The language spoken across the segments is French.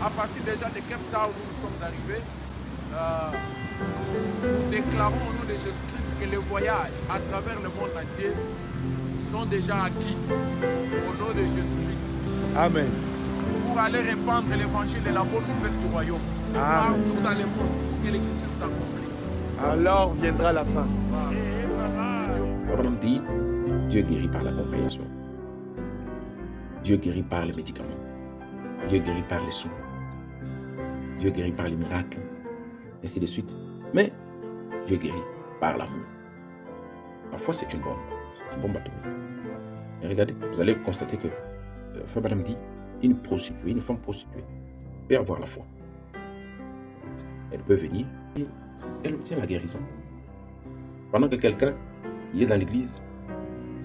à partir déjà de Cape Town où nous sommes arrivés, nous déclarons au nom de Jésus-Christ que les voyages à travers le monde entier sont déjà acquis au nom de Jésus-Christ. Amen. Pour aller répandre l'évangile et la bonne nouvelle du royaume partout dans le monde pour que l'écriture s'accomplisse. Alors viendra la fin. Abraham dit, Dieu guérit par la compréhension. Dieu guérit par les médicaments. Dieu guérit par les sous. Dieu guérit par les miracles. Ainsi de suite. Mais Dieu guérit par l'amour. Parfois c'est une bombe atomique. Et regardez, vous allez constater que Frère Branham dit, une prostituée, une femme prostituée peut avoir la foi. Elle peut venir et elle obtient la guérison. Pendant que quelqu'un qui est dans l'église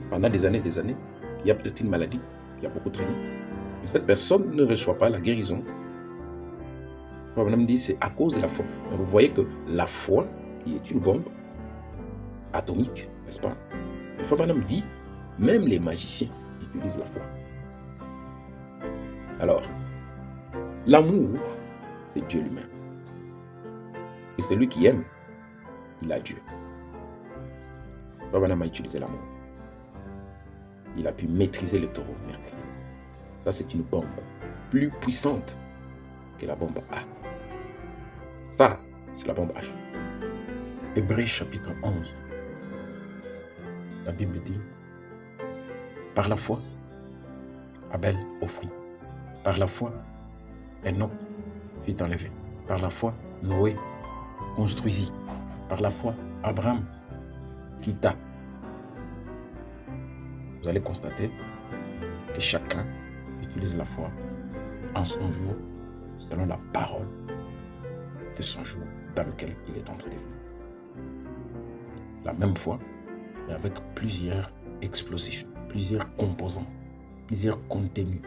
pendant des années, qui a peut-être une maladie, qui a beaucoup traîné, et cette personne ne reçoit pas la guérison. Frère Branham dit c'est à cause de la foi. Donc vous voyez que la foi, qui est une bombe atomique, n'est-ce pas? Frère Branham dit même les magiciens utilisent la foi. Alors, l'amour, c'est Dieu lui-même. Et celui qui aime, il a Dieu. Frère Branham a utilisé l'amour. Il a pu maîtriser le taureau meurtrier. Ça, c'est une bombe plus puissante que la bombe A. Ça, c'est la bombe H. Hébreux chapitre 11. La Bible dit, par la foi, Abel offrit. Par la foi, Enoch fut enlevé. Par la foi, Noé construisit. Par la foi, Abraham quitta. Vous allez constater que chacun utilise la foi en son jour, selon la parole de son jour dans lequel il est en train de vivre. La même foi, mais avec plusieurs explosifs, plusieurs composants, plusieurs contenus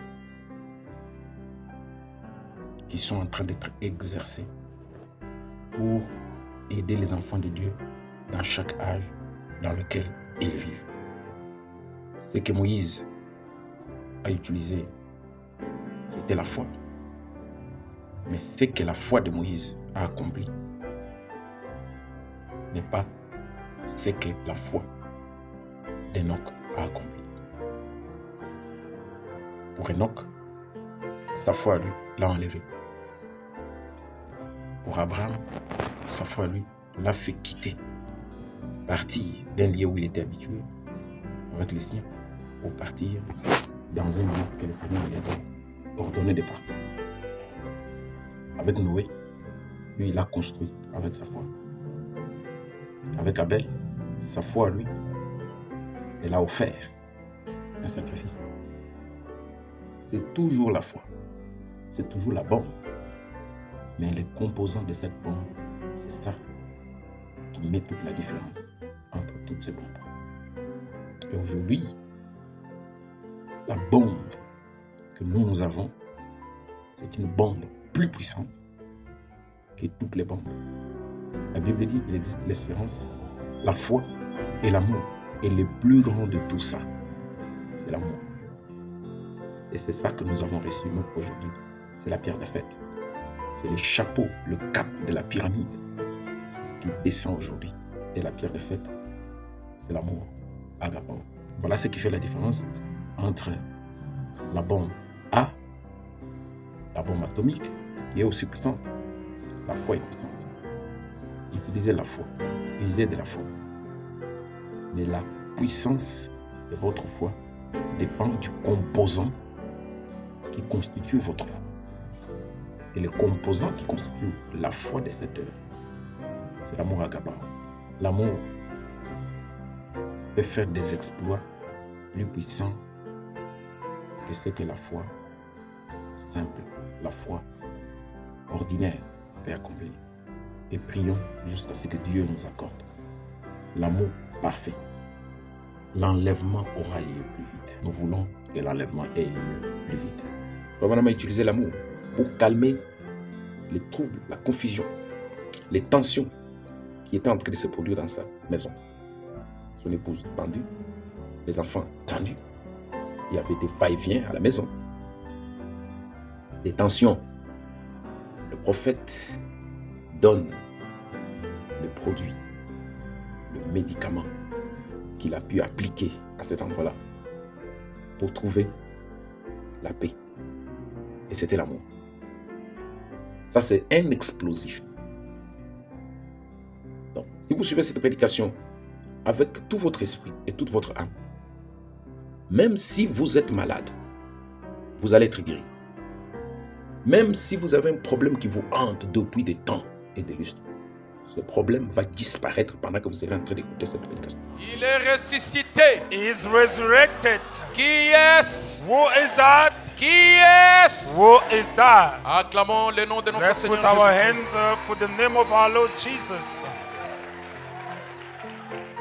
qui sont en train d'être exercés pour aider les enfants de Dieu dans chaque âge dans lequel ils vivent. Ce que Moïse a utilisé, c'était la foi. Mais ce que la foi de Moïse a accompli n'est pas ce que la foi d'Enoch a accompli. Pour Enoch, sa foi, lui, l'a enlevé. Pour Abraham, sa foi, lui, l'a fait quitter, partir d'un lieu où il était habitué avec les siens, pour partir dans un lieu que le Seigneur lui a ordonné de partir. Avec Noé, lui, il a construit avec sa foi. Avec Abel, sa foi, lui, elle a offert un sacrifice. C'est toujours la foi, c'est toujours la bombe. Mais les composants de cette bombe, c'est ça qui met toute la différence entre toutes ces bombes. Et aujourd'hui, la bombe que nous avons, c'est une bombe plus puissante que toutes les bombes. La Bible dit qu'il existe l'espérance, la foi et l'amour. Et le plus grand de tout ça, c'est l'amour. Et c'est ça que nous avons reçu, nous, aujourd'hui. C'est la pierre de fête. C'est le chapeau, le cap de la pyramide qui descend aujourd'hui. Et la pierre de fête, c'est l'amour. Agapao. Voilà ce qui fait la différence entre la bombe A, la bombe atomique, qui est aussi puissante. La foi est puissante. Utilisez la foi. Utilisez de la foi. Mais la puissance de votre foi dépend du composant qui constitue votre foi. Et le composant qui constitue la foi de cette œuvre, c'est l'amour agapao. L'amour peut faire des exploits plus puissants que ce que la foi simple, la foi ordinaire peut accomplir. Et prions jusqu'à ce que Dieu nous accorde l'amour parfait. L'enlèvement aura lieu plus vite. Nous voulons que l'enlèvement ait lieu plus vite. On a utilisé l'amour pour calmer les troubles, la confusion, les tensions qui étaient en train de se produire dans sa maison. Son épouse tendue, les enfants tendus. Il y avait des va-et-vient à la maison, des tensions prophète donne le produit, le médicament qu'il a pu appliquer à cet endroit-là pour trouver la paix. Et c'était l'amour. Ça, c'est un explosif. Donc, si vous suivez cette prédication avec tout votre esprit et toute votre âme, même si vous êtes malade, vous allez être guéri. Même si vous avez un problème qui vous hante depuis des temps et des lustres, ce problème va disparaître pendant que vous serez en train d'écouter cette prédication. Il est ressuscité. He is resurrected. Qui est-ce? Who is that? Qui est-ce? Who is that? Acclamons le nom de notre Let's Seigneur put our Jésus-Christ. hands up for the name of our Lord Jesus.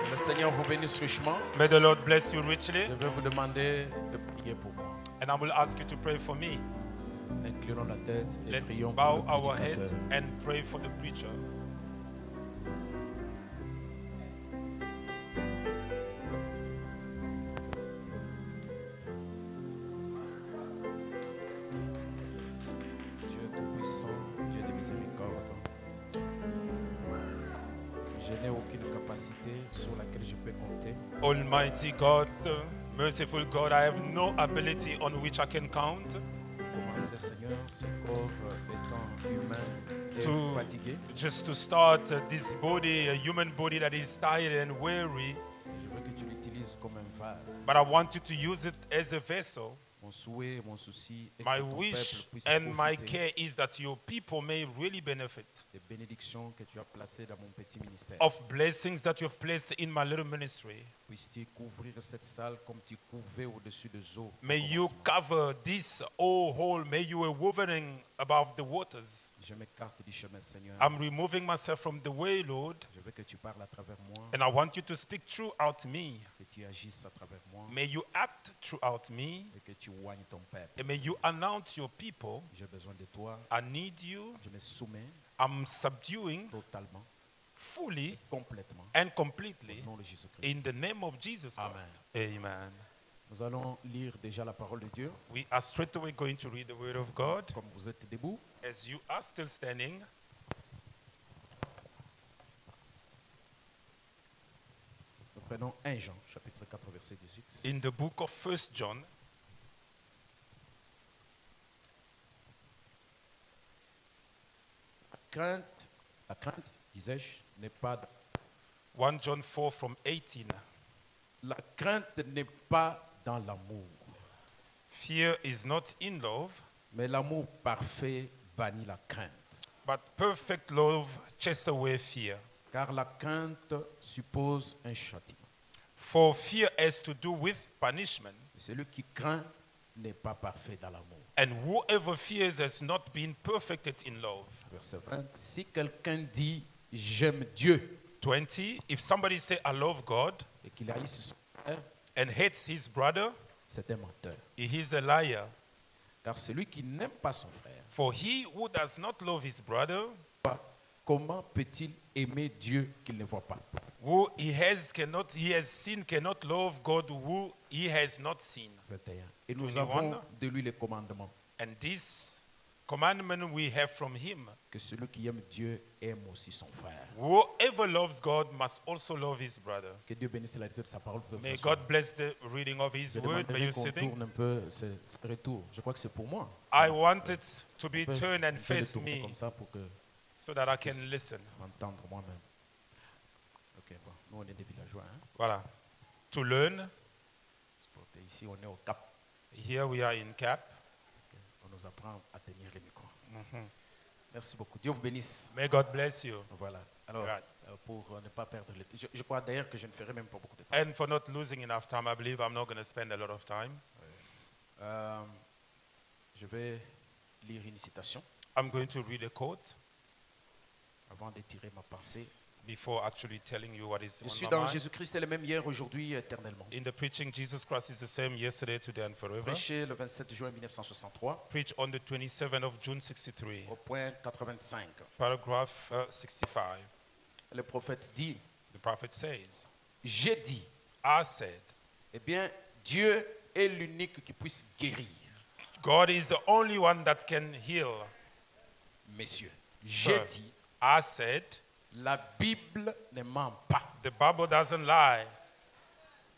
Que le Seigneur vous bénisse richement. May the Lord bless you richly. Je vais vous demander de prier pour moi. And I will ask you to pray for me. Inclinons la tête et Let's prions bow pour our le head prédicateur. and pray for the preacher. Dieu Tout-Puissant, Dieu de miséricorde, je n'ai aucune capacité sur laquelle je peux compter. Almighty God, merciful God, I have no ability on which I can count Commencez, Seigneur, ce corps étant humain et To- fatigué. just to start this body, a human body that is tired and weary. Je veux que tu l'utilises comme un vase. But I want you to use it as a vessel. Mon souhait et mon souci est My que ton wish peuple puisse and my profiter care is that your people may really benefit des bénédictions que tu as placées dans mon petit ministère. of blessings that you have placed in my little ministry. Puisses-tu couvrir cette salle comme tu couvais au-dessus des eaux. au May you commencement. cover this whole hole. May you are woven above the waters. Je m'écarte du chemin, Seigneur. I'm removing myself from the way, Lord, Je veux que tu parles à travers moi, and I want you to speak throughout me. que tu agisses à travers moi May you act throughout me, et que tu oignes ton peuple. and may you announce your people. J'ai besoin de toi. I need you. Je me soumets I'm subduing totalement, fully complètement, and au completely nom de Jésus-Christ. in the name of Jesus Amen. Christ. Amen. Nous allons lire déjà la parole de Dieu. We are straight away going to read the word of God. Comme vous êtes debout, As you are still standing, nous prenons 1 Jean, chapitre 4, verset 18. in the book of 1 John, La crainte, disais-je, n'est pas. 1 John 4 from 18. La crainte n'est pas dans l'amour, Fear is not in love, mais l'amour parfait bannit la crainte. but perfect love chases away fear. Car la crainte suppose un châtiment. For fear has to do with punishment, Et celui qui craint n'est pas parfait dans l'amour. and whoever fears has not been perfected in love. Verset 20. Si quelqu'un dit j'aime Dieu 20. If somebody say, I love God, et qu'il haïsse son frère, and hates his brother, c'est un menteur. he is a liar. Car celui qui n'aime pas son frère, For he who does not love his brother, comment peut-il aimer Dieu qu'il ne voit pas? who he has seen cannot love God who he has not seen. 21. Et nous 21. avons de lui les commandements. And this commandment we have from him. Que celui qui aime Dieu aime aussi son frère. Whoever loves God must also love his brother. Que Dieu bénisse la lecture de sa parole. May God bless the reading of his Je word. May demanderai you qu'on sitting? tourne un peu ce retour. Je crois que c'est pour moi. I want it to be On peut- turned and on peut le face tourner me comme ça pour que so that I can listen. m'entendre moi-même. Ok, bon. Nous, on est des villageois. Hein? Voilà. To learn, Sportés. Ici, on est au Cap. here we are in Cap. On nous apprend à tenir les micros. Mhm. Merci beaucoup. Dieu vous bénisse. May God bless you. Voilà. Alors, Right. pour ne pas perdre le temps, je crois d'ailleurs que je ne ferai même pas beaucoup de temps. And for not losing enough time, I believe I'm not going to spend a lot of time. Je vais lire une citation I'm going to read a quote avant d'étirer ma pensée. before actually telling you what is Je suis on my dans mind. Jésus-Christ est le même hier, aujourd'hui, éternellement. In the preaching, Jesus Christ is the same yesterday, today, and forever. Prêché le 27 juin 1963 Preached on the 27th of June 63, au point 85. paragraph 65. Le prophète dit, The prophet says, j'ai dit, I said, eh bien, Dieu est l'unique qui puisse guérir. God is the only one that can heal. messieurs, j'ai Sir, dit, I said, la Bible ne ment pas. the Bible doesn't lie.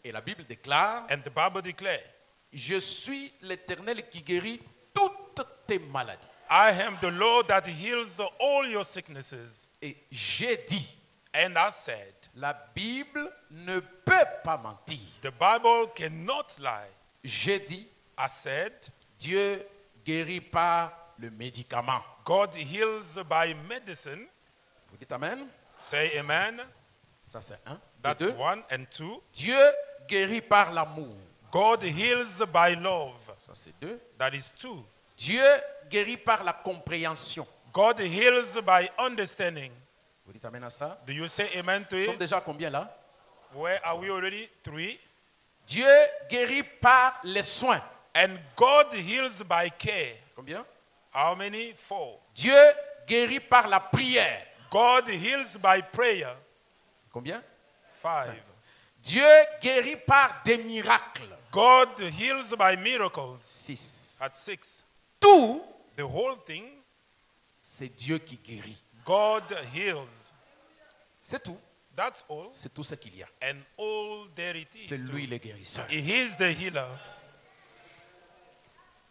Et la Bible déclare, And the Bible declares, je suis l'Éternel qui guérit toutes tes maladies. I am the Lord that heals all your sicknesses. Et j'ai dit, And I said, la Bible ne peut pas mentir. the Bible cannot lie. J'ai dit, I said, Dieu guérit par le médicament. God heals by medicine. Vous dites Amen? Say amen. Ça c'est un. Et That's deux, one. And two, Dieu guérit par l'amour. God heals by love. Ça c'est deux. That is two. Dieu guérit par la compréhension. God heals by understanding. Vous dites Amen à ça? Do you say amen to Nous sommes it? déjà combien là? Where are we already? Three. Dieu guérit par les soins. And God heals by care. Combien? How many? Four. Dieu guérit par la prière. God heals by prayer. Combien? Five. Dieu guérit par des miracles. God heals by miracles. 6. At six. Tout, The whole thing, c'est Dieu qui guérit. God heals. C'est tout. That's all. C'est tout ce qu'il y a. And all there it is. C'est too. lui le guérisseur. He is the healer.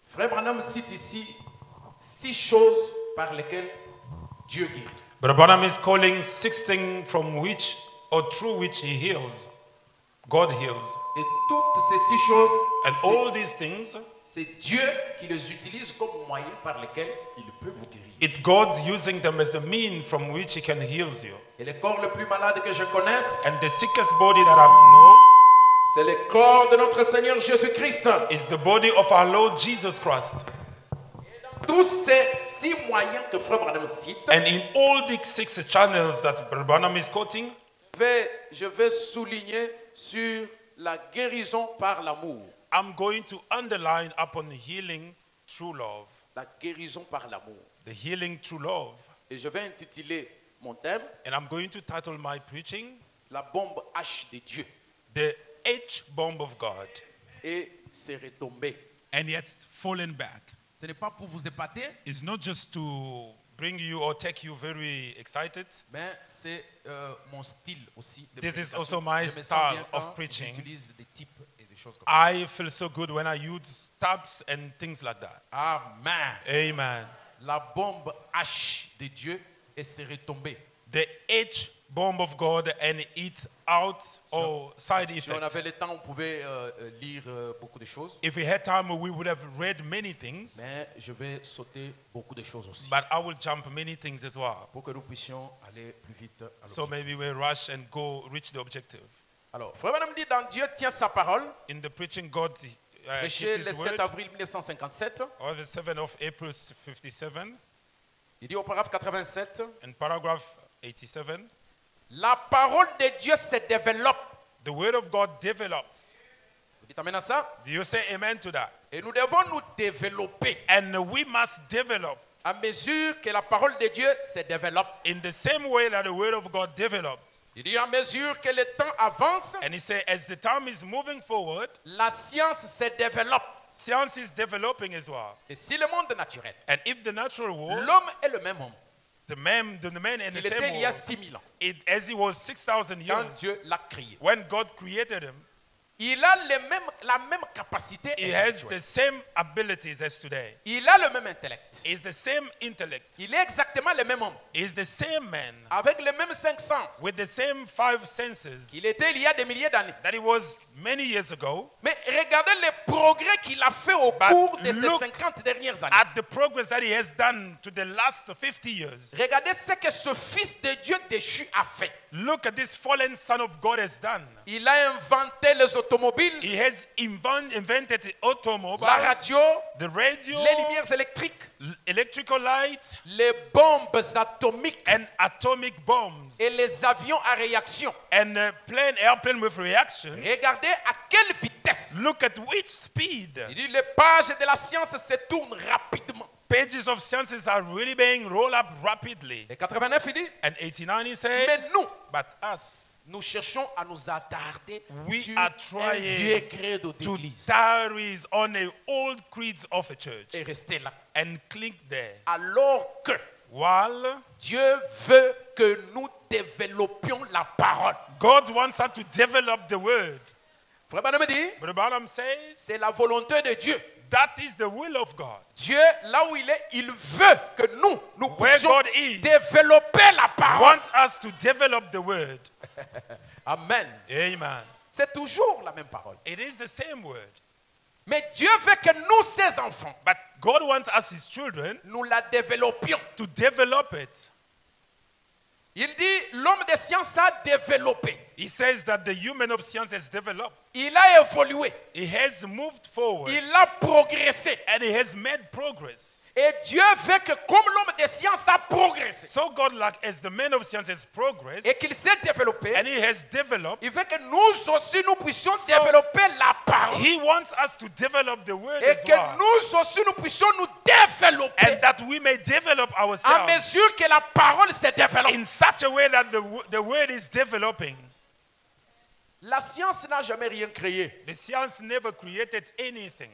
Frère Branham cite ici 6 choses par lesquelles Dieu guérit. But Branham is calling 6 things from which or through which he heals. God heals. Et toutes ces 6 choses, And all these things, c'est Dieu qui les utilise comme moyen par lesquels il peut vous guérir. it's God using them as a mean from which he can heal you. Et le corps le plus malade que je connaisse, And the sickest body that I know c'est le corps de notre Seigneur Jésus-Christ. is the body of our Lord Jesus Christ. Tous ces 6 moyens que Frère Branham cite, And in all these 6 channels that Branham is quoting, je vais souligner sur la guérison par l'amour. I'm going to underline upon healing through love. La guérison par l'amour. The healing through love. Et je vais intituler mon thème And I'm going to title my preaching, La bombe H de Dieu. The H-bomb of God. Et c'est retombé. And yet fallen back. Ce n'est pas pour vous épater, It's not just to bring you or take you very excited. mais c'est mon style aussi de This is prédication. also my Je me sens style bien of quand preaching. j'utilise des types et des choses comme ça. I feel so good when I use tabs and things like that. Amen. Amen. La bombe H de Dieu et c'est retombé. The H-bomb of God and its out or side Si on effects. avait le temps, on pouvait lire beaucoup de choses, If we had time, we would have read many things, mais je vais sauter beaucoup de choses aussi but I will jump many things as well. pour que nous puissions aller plus vite à So l'objectif. maybe we rush and go reach the objective. Alors, Frère Branham dit dans Dieu tient sa parole, In the preaching, God prêché keeps le his 7 word. avril 1957. On the 7th of April 57, Il dit au paragraphe 87, in paragraph 87, la parole de Dieu se développe. the word of God develops. Vous dites amen à ça? Do you say amen to that? Et nous devons nous développer And we must develop à mesure que la parole de Dieu se développe. in the same way that the word of God developed. Il dit à mesure que le temps avance, And he said, as the time is moving forward, la science se développe. science is developing as well. Et si le monde naturel, And if the natural world, l'homme est le même homme, the man in the il était same il y a world, 6000 ans, as he was 6,000 quand years, Dieu l'a créé. when God created him, Il a la même capacité he has intellectuelle. the same abilities as today. Il a le même intellect. He's the same intellect. Il est exactement le même homme, He's the same man avec les mêmes 5 sens. with the same 5 senses Il était il y a des milliers d'années. that he was many years ago. Mais regardez les progrès qu'il a fait au But cours de ces look 50 dernières années. At the progress that he has done to the last 50 years. Regardez ce que ce fils de Dieu déchu a fait. Look at this fallen son of God has done. Il a inventé les automobiles, He has invented the automobiles, la radio, the radio, les lumières électriques, electrical lights, les bombes atomiques and atomic bombs, et les avions à réaction. and airplane with reaction. Regardez à quelle vitesse. Look at which speed. Il dit les pages de la science se tournent rapidement. Pages of sciences are really being rolled up rapidly. Et 89, il dit, And 89 he said, mais nous, but us, nous cherchons à nous attarder we sur are un vieux trying credo to d'église tarry on a old creeds of a church et rester là. and cling there. Alors que While Dieu veut que nous développions la parole. God wants us to develop the word. Frère Branham dit, Brother Branham says c'est la volonté de Dieu. that is the will of God. Dieu, là où il est, il veut que nous Where puissions God is, développer la parole. wants us to develop the word. Amen. Amen. C'est toujours la même parole. It is the same word. Mais Dieu veut que nous, ses enfants, But God wants us, his children, nous la développions. to develop it. Il dit, l'homme de science a développé. He says that the human of science has developed. Il a évolué. He has moved forward Il a progressé. and he has made progress. Et Dieu veut que comme l'homme de science a progressé So God, like as the man of science has progressed et qu'il s'est développé, and he has developed, il veut que nous aussi nous puissions développer la parole. he wants us to develop the word Et as que well. nous aussi nous puissions nous développer And that we may develop à ourselves mesure que la parole se développe. in such a way that the word is developing. La science n'a jamais rien créé. The science never created anything.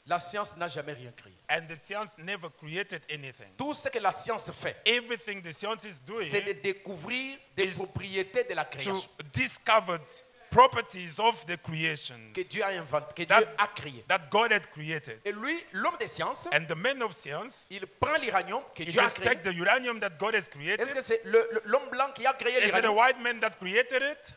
La science n'a jamais rien créé. And the science never created anything. Tout ce que la science fait, Everything the science is doing c'est de découvrir des is propriétés de la to création discover properties of the creations que Dieu a inventé, que That- Dieu a créé. that God had created. Et lui, l'homme des sciences, And the man of science, il prend l'uranium que he Dieu a just créé. take the uranium that God has Est-ce created. que c'est l'homme blanc qui a créé Is it the l'uranium? white man that created it?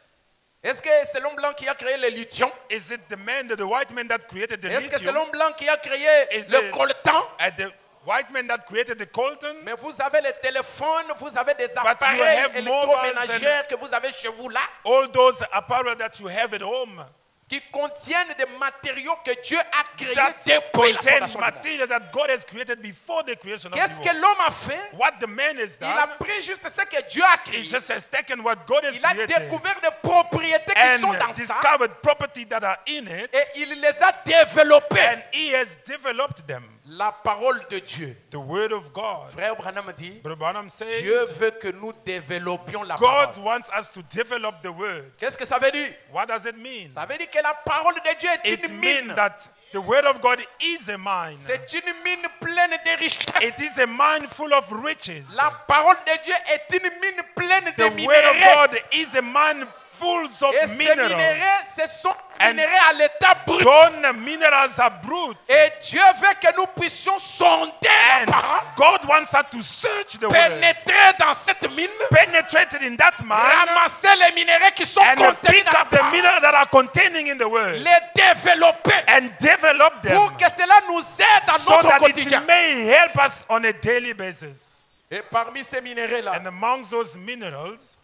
Est-ce que c'est l'homme blanc qui a créé le lithium? Is it the white man that created the Est-ce que c'est lithium? l'homme blanc qui a créé Is le it- coltan? And the white man that created the coltan? Mais vous avez les téléphones, vous avez des you appareils have électroménagers que vous avez chez vous là, All those apparel that you have at home qui contiennent des matériaux que Dieu a créés that depuis la contain fondation du monde. materials that God has created before the creation of Qu'est-ce the que world. l'homme a fait? What the man has Il a done, pris juste ce que Dieu a créé. he just has taken what God has Il a created découvert des propriétés qui sont and dans ça discovered property that are in it, et il les a développées. and he has developed them. La parole de Dieu. The word of God. Frère Branham dit, Brother Branham says, Dieu veut que nous développions la God parole. wants us to develop the word. Qu'est-ce que ça veut dire? What does it mean? Ça veut dire que la parole de Dieu est It une means mine. that the word of God is a mine. C'est une mine pleine de It richesses. is a mine full of riches. La parole de Dieu est une mine pleine de The word of minéraux. God is a mine full of Et ces minerals. minéraux, ce sont And minéraux à l'état brut. Those minerals are brute. Et Dieu veut que nous puissions sonder la And parole, God wants us to search the word, pénétrer dans cette mine, penetrate in that mine, ramasser les minéraux qui sont and contenus pick dans la up the parole, minerals that are containing in the word, les développer and develop them pour que cela nous aide dans so notre that quotidien. it may help us on a daily basis. Et parmi ces minéraux-là, And amongst those minerals,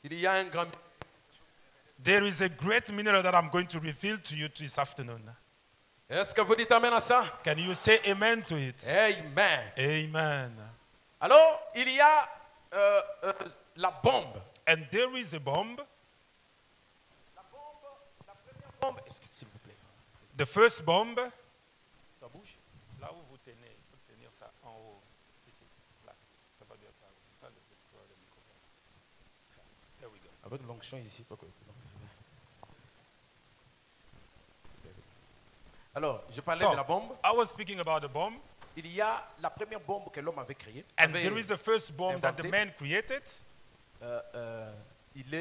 il y a un grand. there is a great mineral that I'm going to reveal to you this afternoon. Est-ce que vous dites amen à ça? Can you say amen to it? Amen. Amen. Alors, il y a la bombe. And there is a bomb. La première bombe, s'il vous plaît, The first bomb. ça bouge. Là où vous tenez, il faut tenir ça en haut. Ici, là. Ça va bien faire. Ça, le micro. There we go. Avec l'onction ici. Alors, je parlais So, de la bombe. I was speaking about the bomb. Il y a la première bombe que l'homme avait créée. And avait- there is the first bomb that the inventé. man created. il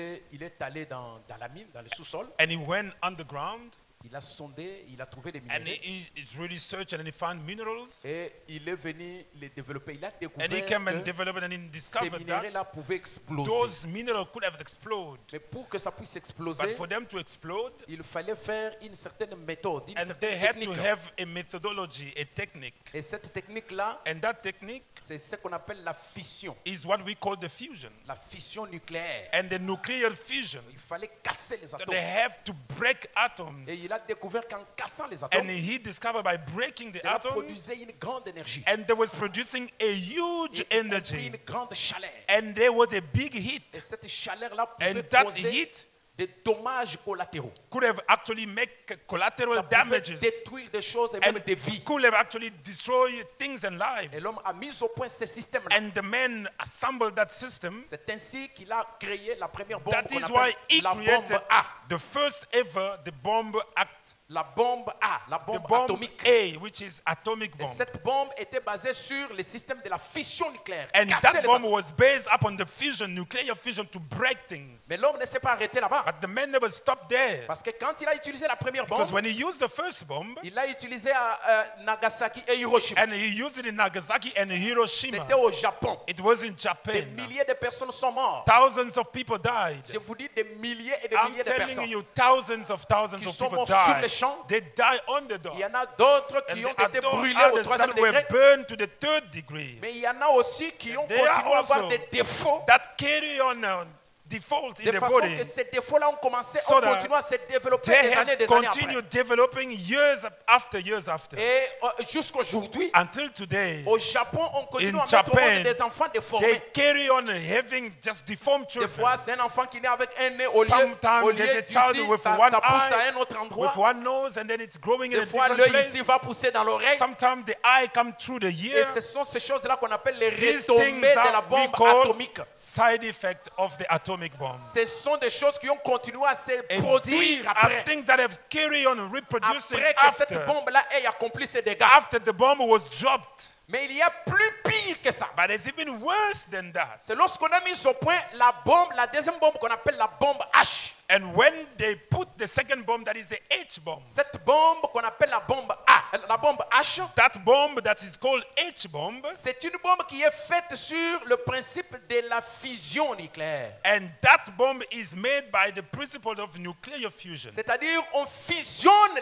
est allé dans la mine, dans le sous-sol. And he went underground. Il a sondé, il a trouvé des And minéraux. he's really searched and he found minerals. Et il est venu les développer. Il a découvert And he came and que developed and he ces discovered that minéraux-là pouvaient exploser. those minerals could have exploded. Mais pour que ça puisse But exploser, for them to explode, il fallait faire une certaine méthode, une and certaine they had to technique. have a methodology, a technique. Et cette technique-là, And that technique c'est ce qu'on appelle la fission. is what we call the fusion. La fission nucléaire. And the nuclear fusion, Il fallait casser les atomes. they have to break atoms. Et il a découvert qu'en cassant les And atomes, he discovered by breaking the cela atoms, produisait une grande énergie. and they was producing a huge Y compris energy. une grande chaleur. And there was a big heat. Et cette chaleur-là pouvait And that causer heat des dommages collatéraux. could have actually make Ça collateral pouvait damages. détruire des choses et And même des vies. could have actually destroyed things and Et lives. l'homme a mis au point ce système-là. And the man assembled that system. C'est ainsi qu'il a créé la première bombe That qu'on is why appelle he la created bombe A. the first ever, the bomb act. la bombe A, la the bombe bomb atomique. A, which is atomic Et bomb. cette bombe était basée sur le système de la fission nucléaire. And Casser that les bomb atomes. was based upon the fusion, nuclear fusion, to break things. Mais l'homme ne s'est pas arrêté là-bas. But the man never stopped there. Parce que quand il a utilisé la première bombe, Because when he used the first bomb, il l'a utilisé à Nagasaki et Hiroshima. and he used it in Nagasaki and Hiroshima, C'était au Japon. it was in Des Japan. milliers de personnes sont mortes. Thousands of people died. Je vous dis des milliers et des I'm milliers de telling personnes. you, thousands of Qui people sont morts sur les died. champs. They died on the dot. Il y en a d'autres And qui there ont are été brûlés au others troisième that were degré. burned to the third degree. Mais il y en a aussi qui ont There are continué à avoir also des défauts. that carry on default in De the façon body. que ces défauts-là ont commencé, So ont that continué à se développer They des have années continued après. developing years after years after. Et jusqu'aujourd'hui, Until today, au Japon, on continue In à mettre au Japan, monde des enfants they déformés. carry on having just deformed Des children. fois, c'est un enfant qui naît avec un nez au lieu Sometimes there's a child d'ici, with ça one pousse eye, à un autre endroit. with one nose, and then it's growing in Des a fois, different l'œil place. ici va pousser dans l'oreille. Sometimes the eye comes through the Et ear. ce sont ces choses-là qu'on appelle les These retombées things de la that we bombe call atomique. side effect of the atomic bomb. Ce sont des choses qui ont continué à se And these produire are après. things that have carried on reproducing Après que cette after, bombe-là ait accompli ses dégâts. after the bomb was dropped. Mais il y a plus pire que ça. But it's even worse than that. C'est lorsqu'on a mis au point la bombe, la deuxième bombe qu'on appelle la bombe H. And when they put the second bomb, that is the H bomb, Cette bombe qu'on appelle la bombe A, la bombe H, that bomb that is called H bomb, c'est une bombe qui est faite sur le principe de la fusion nucléaire. and that bomb is made by the principle of nuclear fusion, C'est-à-dire on fusionne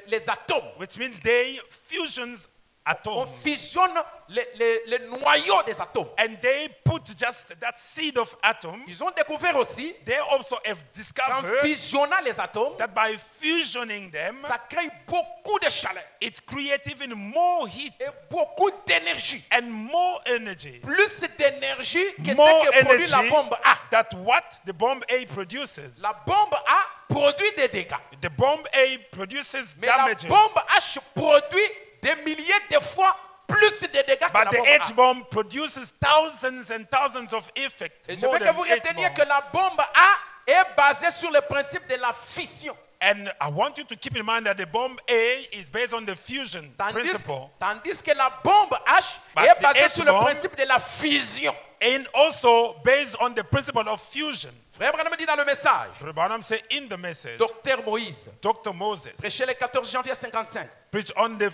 les atomes. which means they fusions On atoms. fusionne les noyaux des atomes. And they put just that seed of atom. Ils ont découvert aussi They also have qu'en discovered fusionnant les atomes, that by fusioning them, ça crée beaucoup de chaleur it creates even more heat et beaucoup d'énergie. and more energy. Plus d'énergie que More ce que produit la energy bombe A. that what the bomb A produces. La bombe A produit des dégâts. The bomb A produces Mais la damages. bombe H produit des milliers de fois plus de dégâts que la But the bombe H A. bomb produces thousands and thousands of effects. Et je more veux que than vous H reteniez bomb. que la bombe A est basée sur le principe de la fission. And I want you to keep in mind that the bomb A is based on the fusion principle, Tandis que la bombe H But est the basée H sur le bomb- principe de la fusion. and also based on the principle of fusion. Frère Branham dit dans le message, Branham said in the message, Docteur Moïse, Dr. Moses prêché le 14 janvier 55. preached on the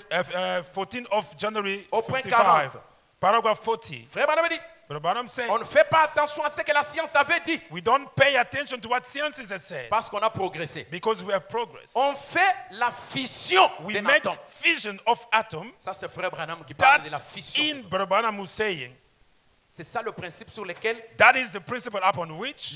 14th of January Au point 55, 40. paragraph 40. Frère Branham dit, Branham said, on ne fait pas attention à ce que la science avait dit we don't pay attention to what sciences has said parce qu'on a progressé. because we have progress. On fait la fission We d'un make atome. fission of atom. Ça, c'est Frère Branham qui parle de la That's fission. in Branham who's saying, C'est ça le principe sur lequel that is the principle upon which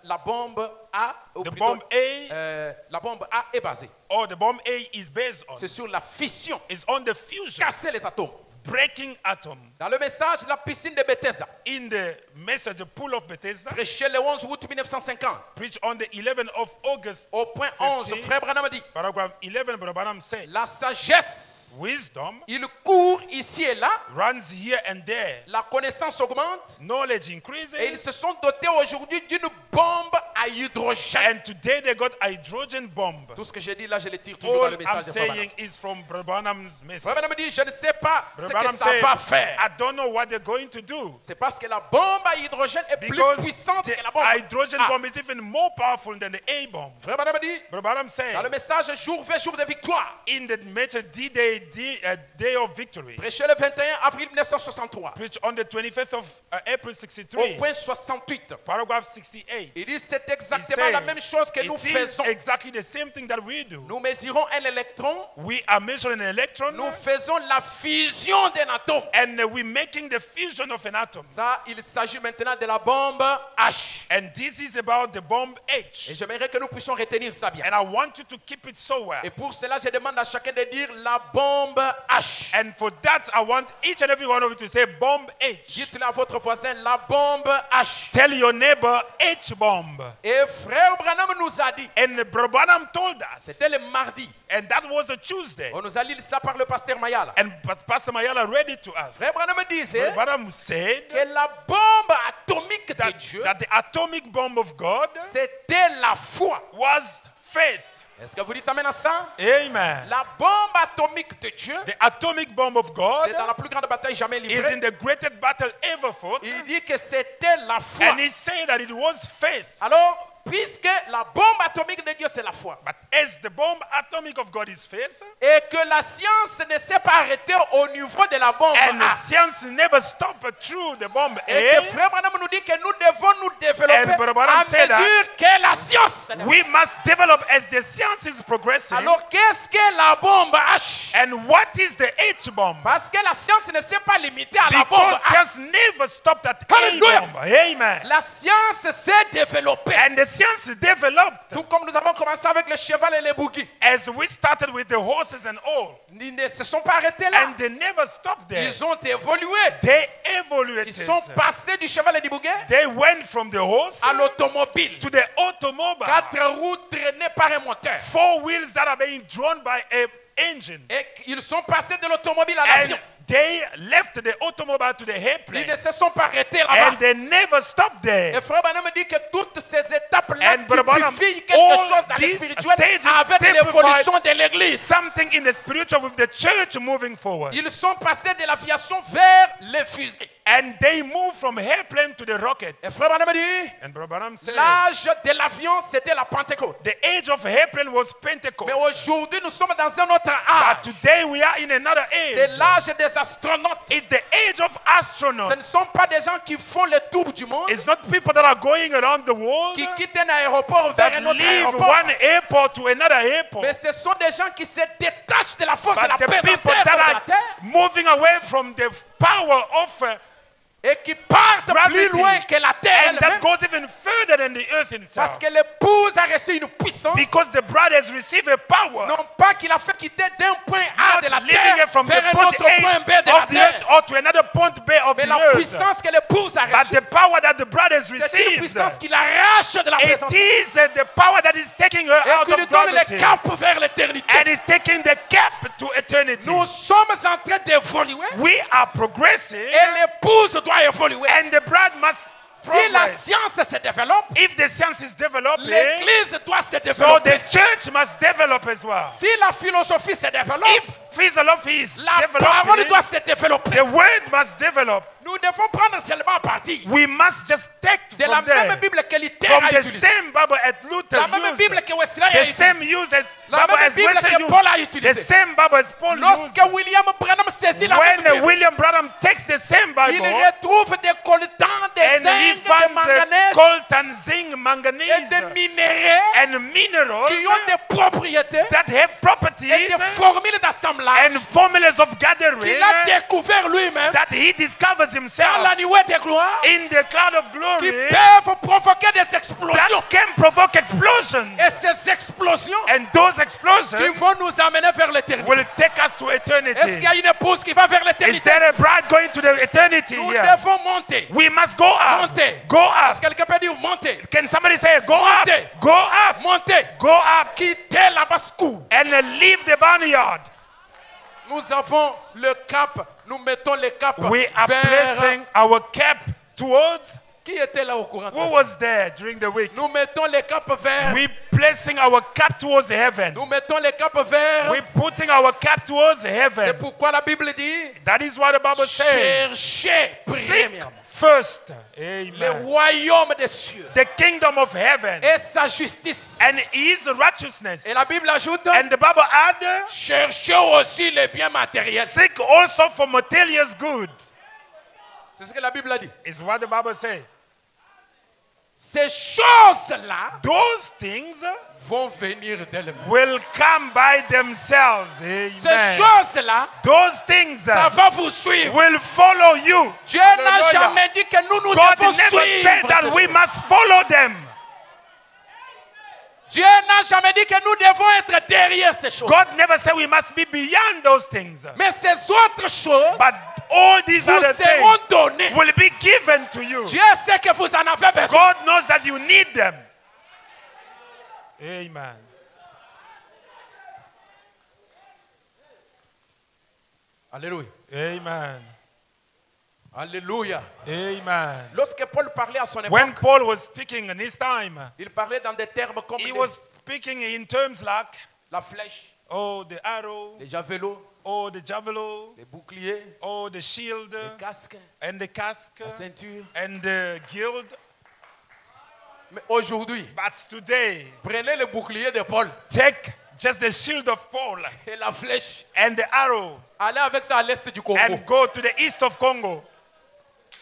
la bombe A, ou the plutôt, bomb A la bombe A est basée. or the bomb A is based on. C'est sur la fission. Is on the fusion, Casser les atomes. breaking atom. Dans le message, la piscine de Bethesda, In the message, the pool of Bethesda, prêché le 11 août 1950, preached on the 11th of August, au point 11, 15. Frère Branham dit, paragraph 11, Branham said, la sagesse, wisdom il court ici et là, runs here and there. la connaissance augmente, Knowledge et ils increases. se sont dotés aujourd'hui d'une bombe à hydrogène. And today they got hydrogen bomb. Tout ce que j'ai dit là, je le tire toujours dans All le I'm message de Frère Branham. saying is from Branham's message. Frère Branham dit, je ne sais pas ce que Branham ça said, va faire. I don't know what they're going to do. C'est parce que la bombe à hydrogène est plus Because puissante the que la bombe. hydrogen A. bomb is even more powerful than the A bomb. Frère Branham dit, Branham dans le said, message jour vers jour de victoire, in the message D-Day, Day of Victory, prêché le 21 avril 1963, preached on the 25th of April au 63, point 68, paragraph 68. il dit c'est He exactement said, la même chose que nous it is faisons. exactly the same thing that we do. Nous mesurons un électron, We are measuring an electron nous faisons la fusion d'un atome. and we're making the fusion of an atom. Ça, il s'agit maintenant de la bombe H. And this is about the bomb Et H. j'aimerais que nous puissions retenir ça bien. And I want you to keep it so well. Et pour cela, je demande à chacun de dire la bombe H. And for that, I want each and every one of you to say bomb H. Dites-le à votre voisin, la bombe H. Tell your neighbor H bomb. Et frère Branham nous a dit, And Branham told us, c'était le mardi, and that was a Tuesday. on nous a lu ça par le pasteur Mayala. And Pastor Mayala read it to us. Frère Branham disait Branham said que la bombe atomique de Dieu, that the atomic bomb of God c'était la foi. was faith. Est-ce que vous dites amen à ça? Amen. La bombe atomique de Dieu, The atomic bomb of God c'est dans la plus grande bataille jamais is livrée. in the greatest battle ever fought. Il dit que c'était la foi. And he said that it was faith. Alors, puisque la bombe atomique de Dieu, c'est la foi, But as the bomb atomic of God is faith, et que la science ne s'est pas arrêtée au niveau de la bombe and A, science never stopped through the bomb et que A, Frère Branham nous dit que nous devons nous développer And Brother Branham à said that mesure que la science se développe. we must develop as the science is progressing. Alors, qu'est-ce que la bombe H? And what is the H bomb? Parce que la science ne s'est pas limitée à la bombe Because A. science never stopped at A Hallelujah. bomb. Amen. La science s'est développée. And the science developed Tout comme nous avons commencé avec le cheval et les bougies. as we started with the horses and all. Ils ne se sont pas arrêtés là. And they never stopped there. Ils ont évolué. They evaluated. Ils sont passés du cheval et du bouguet They went from the horse à l'automobile. to the automobile. 4 roues traînées par un moteur. 4 wheels that are being drawn by an engine. Et ils sont passés de l'automobile à And l'avion. they left the automobile to the Ils airplane. ne se sont pas arrêtés là-bas. And they never stopped Et there. Frère Branham dit que toutes ces étapes-là And Brother Branham, typifient quelque all chose dans le these spirituel stages avec typify l'évolution de l'Église. Something in the spiritual with the church moving forward. Ils sont passés de l'aviation vers les fusées. And they moved from airplane to the rocket. Et Frère Branham dit, And Brother Branham said, l'âge de l'avion, c'était la Pentecôte. the age of airplane was Pentecost. Mais aujourd'hui, nous sommes dans un autre But âge. today we are in another C'est age. l'âge des astronautes. It's the age of Ce astronauts. ne sont pas des gens qui font le tour du monde, It's not people that are going around the world qui quittent un aéroport vers that un autre leave aéroport. one airport to another airport. Mais ce sont des gens qui se détachent de la force de la But the pesanteur people de that la are terre moving away from the power of et qui partent plus gravity, loin que la terre and that elle-même, goes even further than the earth parce itself. que l'épouse a reçu une puissance, Because the bride has received a power, non pas qu'il a fait quitter d'un point A de la not living terre it from the vers un point autre point B de A la of the earth terre, or to another point B of mais the la earth. puissance que l'épouse a But reçue, the power that the bride has c'est une received, puissance qui l'arrache de la it présence is the power that is taking her et out qui lui of donne le gravity cap vers l'éternité. and is taking the cap to eternity. Nous sommes en train d'évoluer We are progressing et l'épouse doit évoluer. and the bride must Si la progress. science se développe, If the science is developing, l'Église doit se so développer. the church must develop as well. Si la philosophie se développe, If philosophy is la parole developing, doit se développer. the word must develop. Nous devons prendre seulement parti We must just take de la from there, même Bible que Luther from a the utilisée, same Bible as Luther la même Bible used, que Wesley a the same utilisée, use as la Bible même as Bible Wesley que Paul a used, the utilisée. same Bible as Paul Lorsque used. William Branham saisit la même When Bible, William Branham takes the same il Bible retrouve des coltans, des and he zinc, des finds manganèses coltan, zinc, et manganese, des minéraux and minerals qui ont des propriétés that have et properties des formules d'assemblage and formulas of gathering qu'il a découvert lui-même that he discovers dans himself la nuée de gloire in the cloud of qui glory peuvent provoquer des explosions. that can provoke explosions. Et ces explosions And those qui explosions vont nous amener vers l'éternité. will take us to Est-ce eternity. qu'il y a une épouse qui va vers Is l'éternité? there a bride going to the eternity Nous here? devons monter. We must go up. Monter. Go Est-ce up. que quelqu'un peut dire monter? Can somebody say go Monter. up? Go up. Monter. Go up Quitter la basse-cour. and leave the barnyard. Nous avons le cap. Nous mettons le cap We are vers... placing our cap towards. Qui était là au courant de Who ça? was there during the week? Nous mettons le cap vers... We placing our cap towards heaven. Nous mettons le cap vers... We putting our cap towards C'est heaven. pourquoi la Bible dit... That is what the Bible says. Cherchez Seek premièrement first. le Amen. royaume des cieux The kingdom of heaven et sa justice. and his righteousness. Et la Bible ajoute... And the Bible add, Cherchez aussi les biens matériels. seek also for materials good. C'est ce que la Bible a dit. Is what the Bible says. Ces choses-là Those things vont venir d'elles-mêmes. will come by themselves. Ces Amen. choses-là, Those things ça va vous suivre. will follow you. Dieu n'a Hallelujah. jamais dit que nous God devons never suivre. said that ces we choses. must follow them. Dieu n'a jamais dit que nous devons être derrière ces choses. God never said we must be beyond those things. Mais ces autres choses But all these vous other seront things données. will be given to you. Dieu sait que vous en avez besoin. God knows that you need them. Amen. Alléluia. Amen. Alléluia. Amen. Lorsque Paul parlait à son When époque, Paul was speaking in his time, il parlait dans des termes comme he les was speaking in terms like, la flèche, oh, the arrow, les javelots, oh, the javelin, les boucliers, oh, the shield, les casques, and the casque, la ceinture. and the guild. Mais aujourd'hui, But today, prenez le bouclier de Paul take just the shield of Paul et la flèche. and the arrow Allez avec ça à l'est du Congo. and go to the east of Congo.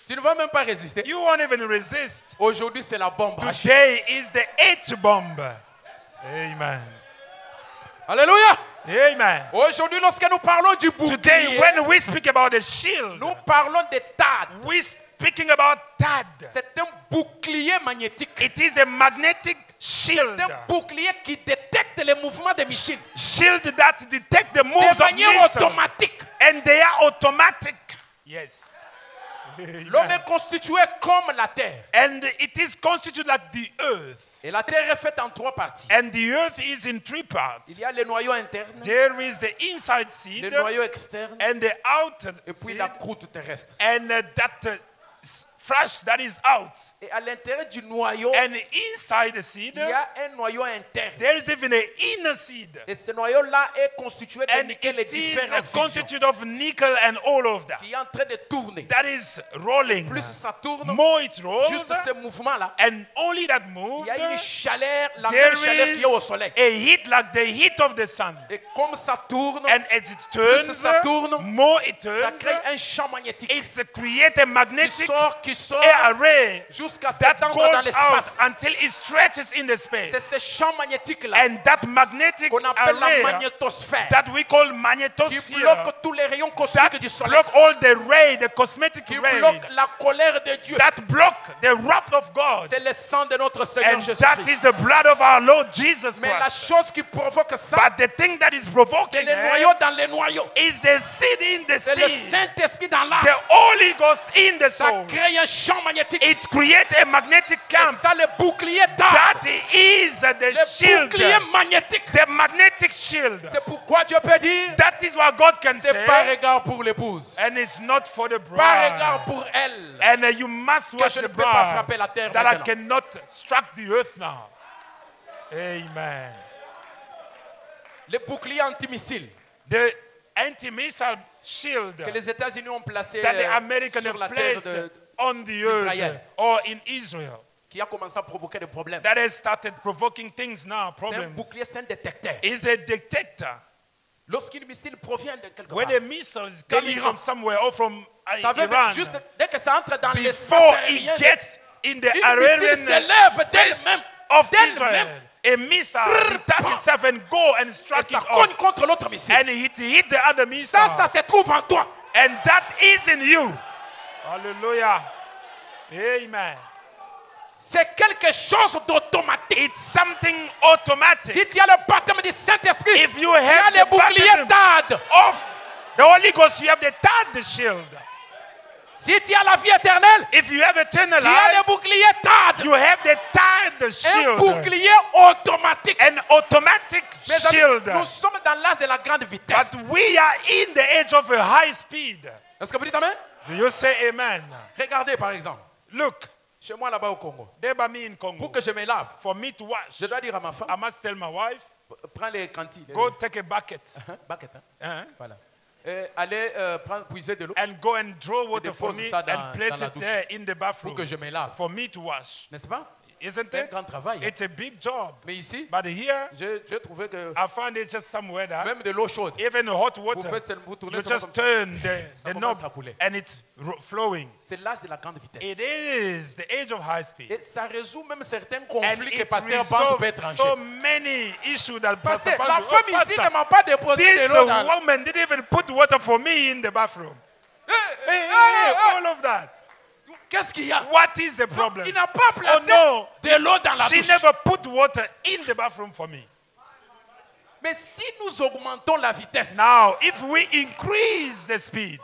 Tu ne vas même pas résister. You won't even resist. Aujourd'hui, c'est la bombe. H. Today is the H-bomb. Amen. Alléluia. Amen. Aujourd'hui, lorsque nous parlons du Today, bouclier, when we speak about the shield, nous parlons des TAD. we're speaking about TAD. C'est un bouclier magnétique. It is a magnetic shield. C'est un bouclier qui détecte les mouvements des missiles Shield that detect the moves de of manière missiles. automatique. And they are automatic. Yes. L'homme est constitué comme la terre. And it is constituted like the earth. Et la terre est faite en 3 parties. And the earth is in 3 parts. Il y a le noyau interne, There is the inside le seed noyau externe and the outer et puis seed la croûte terrestre. and that flesh that is out. Et à l'intérieur du noyau, And inside the seed, il y a un noyau interne. there is even an inner seed. Et ce noyau-là est constitué de And nickel et it is différentes fusions constituted of nickel and all of that. qui est en train de tourner. That is rolling. Plus ça tourne, More it rolls, juste ce mouvement-là, and only that il moves, y a une chaleur, la there même chaleur qu'il y a au soleil. is a heat like the heat of the sun. Et comme ça tourne, And as it turns, ça tourne, more it ça turns, crée un champ magnétique it creates a qui magnetic sort array jusqu'à that s'étendre dans goes out l'espace. until it stretches in the C'est space. ce champ magnétique-là And that magnetic qu'on appelle la array magnétosphère that we call qui magnetosphere bloque tous les rayons cosmiques that du soleil, block all the ray, the cosmetic qui rays, bloque la colère de Dieu. that block the wrath of God. C'est le sang de notre Seigneur And that Jésus-Christ. is the blood of our Lord Jesus Mais la Christ. chose qui provoque ça, But the thing that is c'est provoking le it noyau dans les noyaux. is the seed in the C'est le seed, Saint-Esprit dans l'âme. the Holy Ghost in the Ça soul. crée un champ magnétique. It creates a magnetic C'est camp. ça le bouclier d'âme. That is the Le shield, bouclier magnétique. the magnetic shield. C'est pourquoi Dieu peut dire, That is what God can c'est par say, égard pour l'épouse, and it's not for the par égard bride. pour elle, And you must que watch je ne the peux pas frapper bride la terre that I maintenant. cannot strike the earth now. Amen. Le bouclier antimissile The anti-missile shield que les États-Unis ont placé that the Americans sur la have terre placed on the earth d'Israël, or in Israel, qui a commencé à provoquer des problèmes. that has started provoking things now, C'est un problems, bouclier, c'est un détecteur. is a detector. Lorsqu'un missile provient de quelque When part, a missile is coming l'Iran. from somewhere or from ça veut dire Iran, juste dès que ça entre dans l'espace before aérien, it gets in the une missile Arabian s'élève space d'elle-même, of d'elle-même. Israel, a missile detach itself and go and et strike ça it cogne off, contre l'autre missile. and hit the other missile, Ça se trouve en toi. and that is in you. Hallelujah. Amen. C'est quelque chose d'automatique. It's something automatic. Si tu as le baptême du Saint-Esprit, If you tu as have les the boucliers baptism TAD. of the Holy Ghost, you have the third shield. Si tu as la vie éternelle, If you have eternal tu as les life, boucliers TAD. you have the third Un shield, bouclier automatique. an automatic Mes amis, shield. nous sommes dans l'âge de la grande vitesse. But we are in the age of a high speed. Est-ce que vous dites Amen? Do you say amen? Regardez par exemple, Look, chez moi là-bas au Congo, there by me in pour Congo, que je me lave, for me to wash, je dois dire à ma femme, I must tell my wife, prends les cantines, go take a bucket bucket, hein, uh, voilà. Allez prendre, puiser de l'eau and go and draw water for dépose me ça dans- and place dans la it douche there in the pour bathroom que je me lave. for me to wash. N'est-ce pas? Isn't C'est un it? grand travail. Hein. It's a big job. Mais ici, But here, j'ai trouvé que I found it just somewhere that même de l'eau chaude, even hot vous water, tournez you seulement just comme ça. turn Ça the commence knob à couler. and it's flowing. C'est l'âge de la grande vitesse. It is the age of high speed. Et ça résout même certains And conflits que it pasteur pense peut resolves trancher. so many issues that Pastor Pasteur, la Pancho- femme ici ne Pastor, m'a pas déposé de this l'eau dans woman didn't even put water for me in the bathroom. Hey, all of that. Qu'est-ce qu'il y a? What is the problem? Il n'a pas placé no. de l'eau dans la She douche. never put water in the bathroom for me. Mais si nous augmentons la vitesse, Now, if we increase the speed,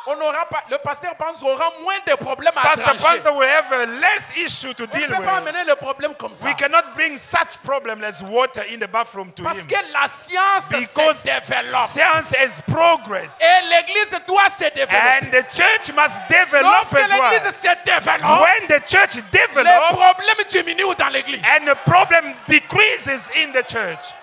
On n'aura pas, le pasteur Panz aura moins de problèmes à Pastor trancher. Panza will have a less issue to On ne deal peut pas with. amener le problème comme ça. We cannot bring such problem as water in the bathroom to Parce him. que la science Because se développe. science has progress. Et l'église doit se développer. And the church must develop Lorsque as well. l'église se développe, When the church les develops problèmes diminuent dans l'église. and the problem decreases in the church.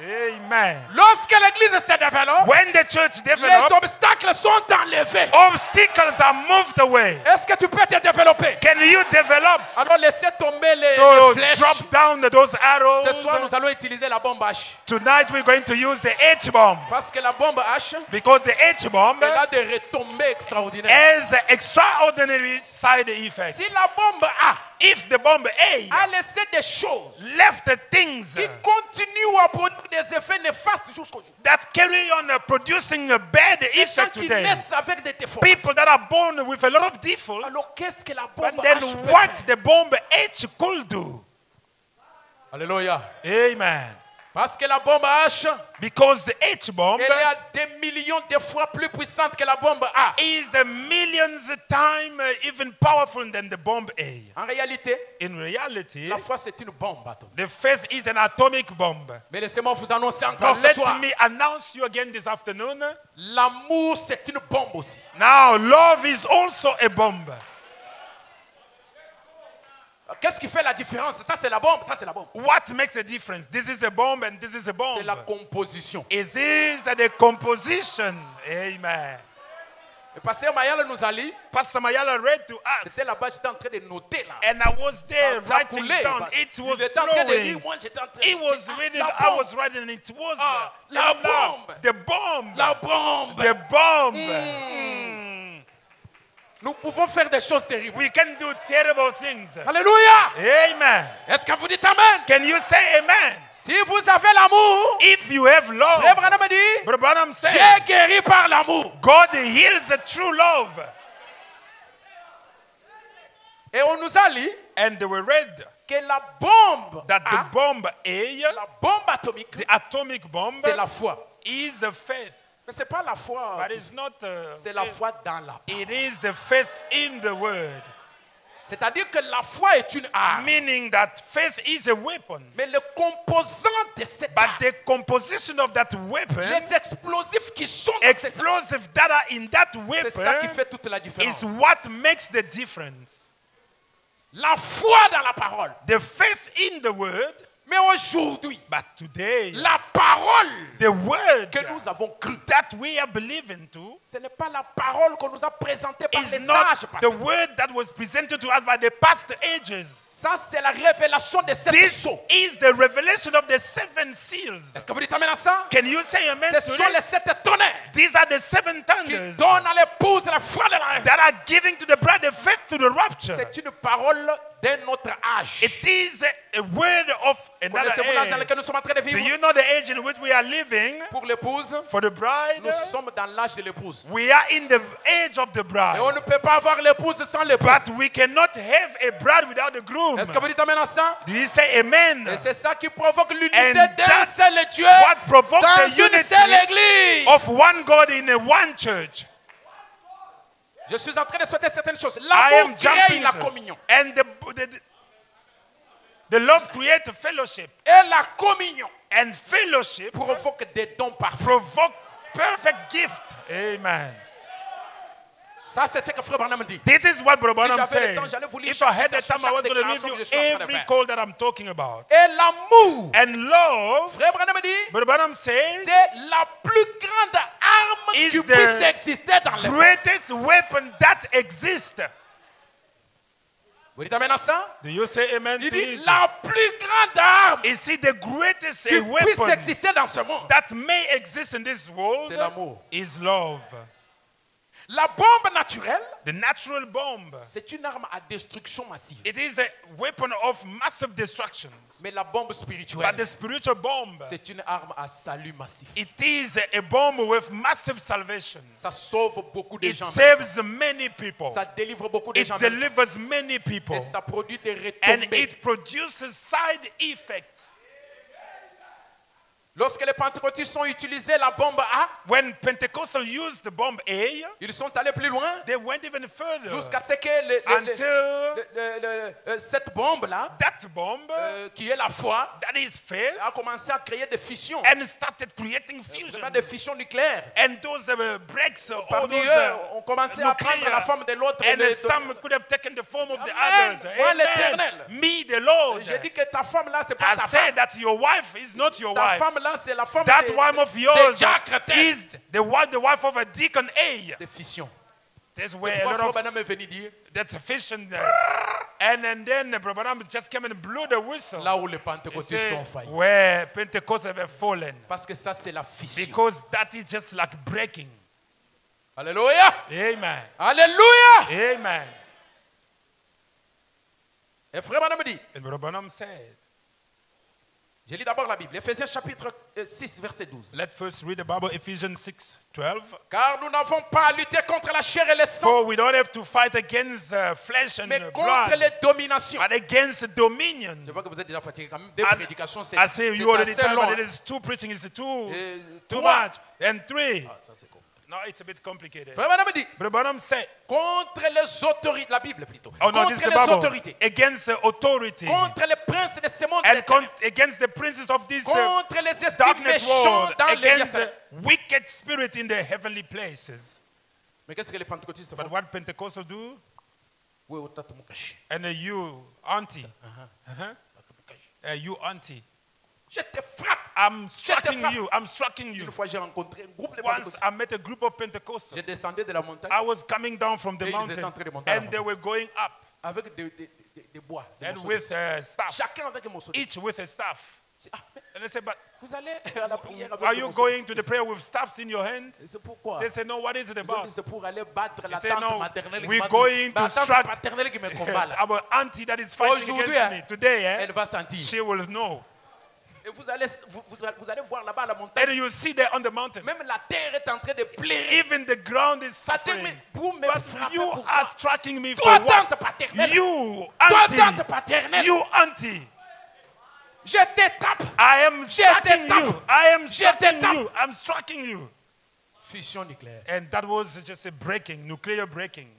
Amen. Lorsque l'église se développe, When the church les develops, obstacles sont enlevés. obstacles are moved away. Est-ce que tu peux te développer? Can you develop? Alors laissez tomber les So flèches. drop down those arrows. Ce soir, nous allons utiliser la bombe H. Tonight we're going to use the H-bomb. Parce que la bombe H, Because the H-bomb elle a des retombées extraordinaires. has extraordinary side effects. Si la bombe A If the bomb A a laissé des choses left the things qui continuent à produire des effets néfastes jusqu'au jour. that carry on producing a bad Les gens effect qui today, naissent avec des déformations. people that are born with a lot of defaults, Alors qu'est-ce que la but bombe then H peut what faire? the bomb H could do. Alléluia. Amen. Parce que la bombe H, Because the H-bomb elle est à des millions de fois plus puissante que la bombe A. is a millions times even powerful than the bomb A. En réalité, In reality, la foi c'est une bombe atomique. the faith is an atomic bomb. Mais laissez-moi vous annoncer encore But ce let soir, me announce you again this afternoon. l'amour c'est une bombe aussi. Now, love is also a bomb. Qu'est-ce qui fait la différence? Ça c'est la bombe, ça c'est la bombe. What makes a difference? This is a bomb and this is a bomb. C'est la composition. Is this the composition? Amen. Le pasteur Mayala nous a dit, Pastor Mayala read to us. c'était là-bas, j'étais en train de noter là. And I was there Ça writing coulait. down. It Il was était en train de lire, flowing. moi j'étais en train He was Ah, reading, la I bombe. was writing, it was Ah, la bombe. the bomb. La bombe. The bomb. Nous pouvons faire des choses terribles. We can do terrible things. Alléluia. Amen. Est-ce que vous dites Amen? Can you say amen? Si vous avez l'amour, If you have love, Frère Branham dit, Brother Branham said, j'ai guéri par l'amour. God heals the true love. Et on nous a dit And they were read que la bombe, that the A, bomb A, la bombe atomique, the atomic bomb, c'est la foi. is a faith. Mais c'est pas la foi, But it's not c'est la foi dans la parole. it is the faith in the word. C'est-à-dire que la foi est une arme. Meaning that faith is a weapon. Mais le composant de cette But arme, the composition of that weapon, les explosifs qui sont dans cette arme, explosive that are in that c'est ça qui weapon, fait toute la différence. is what makes the difference. La foi dans la parole. The faith in the word, Mais aujourd'hui, but today, la parole the word que nous avons crue, that we are believing to ce n'est pas la parole qu'on nous a présentée par is les not sages the passés. word that was presented to us by the past ages. Ça, c'est la révélation de cette This sceaux. is the revelation of the seven seals. Est-ce que vous dites amen à ça? Can you say amen Ce to sont it? les 7 tonnerres These are the seven qui thunders donnent à l'épouse la foi de la that are giving to the bride the faith to the rapture. C'est une parole d'un autre âge. It is a word of another Connaissez-vous l'âge dans age. lequel nous sommes en train de Do vivre? you know the age in which we are living? Pour l'épouse, For the bride, nous sommes dans l'âge de l'épouse. we are in the age of the Et bride. on ne peut pas avoir l'épouse sans l'époux. But we cannot have a bride without the groom. Est-ce que vous dites amen à ça? Do you say amen? Et c'est ça qui provoque l'unité And d'un that's seul Dieu what provoked dans the une seule unity église. of one God in a one church. Je suis en train de souhaiter certaines choses. I L'amour am crée jumping. la communion. And the love creates fellowship. Et la communion And fellowship provoque des dons parfaits. provoke perfect gift. Amen. Ça, c'est ce que Frère Branham dit. This is what Brother Branham j'avais le said. temps, j'allais vous lire If I chaque had the citation, time, I was chaque going to read déclaration you que je suis en train de every faire. call that I'm talking about. Et l'amour, And love, Frère Branham dit, Brother Branham says, c'est la plus grande arme Is qui the puisse exister dans le monde. greatest weapon that exists. Vous dites amen à ça? Do you say amen Il to dit it? la plus grande arme Is it the greatest qui puisse weapon exister dans ce monde? that may exist in this world? C'est l'amour. Is love. La bombe naturelle, The natural bomb. c'est une arme à destruction massive. It is a weapon of massive destruction. Mais la bombe But spirituelle, the spiritual bomb, c'est une arme à salut massif. it is a bomb with massive salvation. Ça sauve beaucoup de It gens. saves many people. Ça délivre beaucoup de It gens. delivers many people. Et ça produit des And retombées. it produces side effects. Lorsque les pentecôtistes ont utilisé la bombe A, when Pentecostal used the bomb A, ils sont allés plus loin they went even further jusqu'à ce que until cette bombe-là, that bomb, qui est la foi, that is faith, a commencé à créer des fissions, and started creating fusion. vraiment des fissions nucléaires. And those breaks, all Parmi those eux, ont commencé à prendre nuclear, la forme de l'autre. and some could have taken the form of the Amen. others. Moi, Amen. l'Éternel. Me, the Lord. J'ai dit que ta femme là, c'est pas I ta said femme. that your wife is not your Ta wife. femme là, c'est la femme That de, wife of de yours diacre, is the wife of a deacon A. des fissions. That's C'est where a pourquoi lot Frère of Branham est venu dire, that's a fission there. And then Branham just came and blew the whistle. là où les He pentecôtistes said, ont failli. where Pentecost have fallen. Parce que ça, c'était la fission. Because that is just like breaking. Alléluia. Amen. Alléluia. Amen. Et Frère Branham dit, And Branham said, je lis d'abord la Bible, Éphésiens chapitre 6, verset 12. let's first read the Bible, Ephesians 6:12. Car nous n'avons pas à lutter contre la chair et le sang, For we don't have to fight against flesh and mais contre blood, les dominations. but against dominion. Je vois que vous êtes déjà fatigué quand même. Deux I prédications, c'est I say you already assez tired, long. but it is two preaching is too Trois. much. And three. Ah, ça, c'est compliqué. No, it's a bit complicated. Frère Branham dit, But Branham said, contre les autorités, la Bible plutôt, oh no, this is contre the les Bible. autorités, Against authority. contre les princes de ce monde, And against the princes of this contre les esprits darkness méchants world. dans les lieux Against célestes. the wicked spirit in the heavenly places. Mais qu'est-ce que les pentecôtistes But font? what Pentecostals do? Oui, autant te moukashi. And you, auntie. You, auntie. Je te frappe. I'm striking frappe. you. I'm striking you. Une fois, j'ai rencontré un groupe de Once pentecôtistes. I met a group of Pentecostals. Je descendais de la montagne I was coming down from the Et ils étaient mountain, en train de monter à la and they were going up, avec des bois. Des and morceaux with de- staff, Chacun avec un morceau. de- each with a staff. Ah, mais And they said, but vous allez à la prière avec are des you morceaux de- going to the prayer with staffs in your hands? Et c'est pourquoi. They said, no, what is it Ils ont about? dit, c'est pour aller battre la said, tante no, maternelle qui we're m'a- going ma to tante strike- paternelle qui me combat là. Our auntie that is fighting Aujourd'hui, against me today, Elle va sentir. she will know. Et vous allez voir là-bas à la montagne. And you see there on the mountain, Même la terre est en train de pleurer. even the ground is Ça te suffering. met, vous me But frappez you pour are ça. striking me for Toi, what? tante paternelle. You, Toi, tante auntie. paternelle. You, auntie. Je te tape. I am striking tape. you. I am Je te striking tape. you. I'm striking you. Fission nucléaire. And that was just a breaking, nuclear breaking.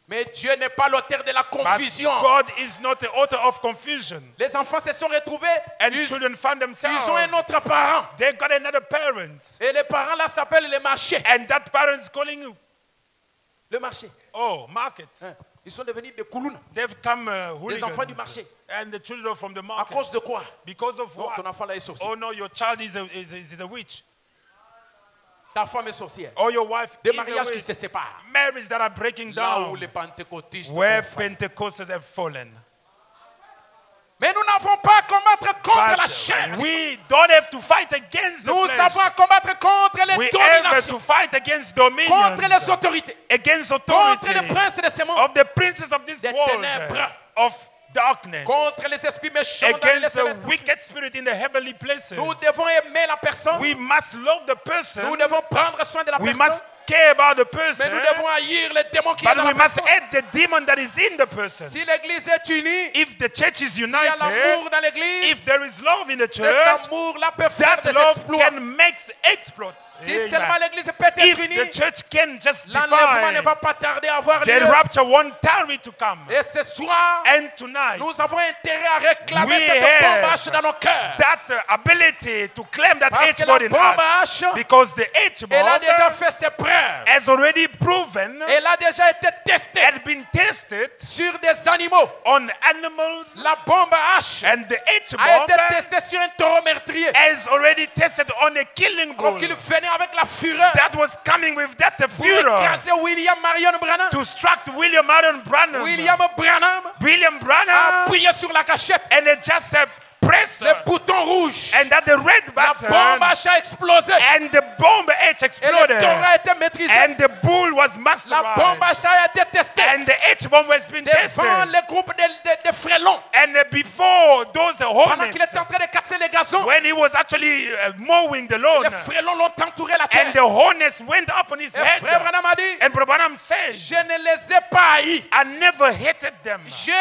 Mais Dieu n'est pas l'auteur de la But confusion. God is not the author of confusion. Les enfants se sont retrouvés. And Ils, children find ils themselves. ont un autre parent. They got another parent. Et les parents là s'appellent les marchés. And that parent's calling you. Le marché. Oh, market. Hein. Ils sont devenus des koulounes. They've come Les enfants du hooligans. marché. And the children from the À market. cause de quoi? Because of Non, ton what? enfant là est sorcier. Oh no, your child is a witch. Ta femme est sorcière. Or your wife Des is a mariages qui witch. se séparent. Marriages that are breaking Là où down. les pentecôtistes Where ont failli. Pentecostals have fallen. Mais nous n'avons pas à combattre contre la chair. But we don't have to fight against the Nous flesh. avons à combattre contre les We have to dominations, fight against dominion, contre les autorités, against contre authority les princes de ce monde, of the princes of this Des world, ténèbres. of darkness, contre les esprits méchants dans les against the célestes. wicked spirit in the heavenly places. Nous devons aimer la personne. We must love the person. Nous devons prendre soin de la We personne. must care about the person. Mais nous devons haïr le démon qui est But dans we la must personne. hate the demon that is in the person. Si l'église est unie, If the church is s'il y a l'amour united, dans if l'église, there is love in the cet church, amour-là peut faire that des love exploits. can make exploits. Si Amen. seulement l'église peut être If unie, the church can just l'enlèvement ne divide, va pas tarder à avoir the lieu. rapture won't tarry to come. Et ce soir, And tonight, nous avons intérêt à réclamer we cette have bombe H dans nos cœurs. that ability to claim that Parce que H-bomb la in bombe us, H, because the elle a déjà H-bomb fait ses preuves. has already proven, Elle a déjà été testée had been tested sur des animaux. on animals, La bombe H and the a H-bomb été testée sur un taureau meurtrier. has already tested on a killing bull Alors qu'il venait avec la fureur that was coming with that pour furor écraser William Marion Branham. to strike William Aaron Branham. William Branham William a Branham, appuyé sur la cachette. and it just press, Le bouton rouge. and that the red La button, bombe H a explosé. and the bomb H Et le exploded, taureau a été maîtrisé. and the bull was La bombe masterized, H a été testée. and the H-bomb has been Devant tested. le groupe de frélons. And before those Pendant qu'il hornets, était en train de casser les gazons, when he was actually mowing the lawn, les frélons l'ont entouré la and the terre. hornets went up on his Et frère head, Branham a dit, and Brother Branham says, je ne les ai pas haïs. I never hated them. J'ai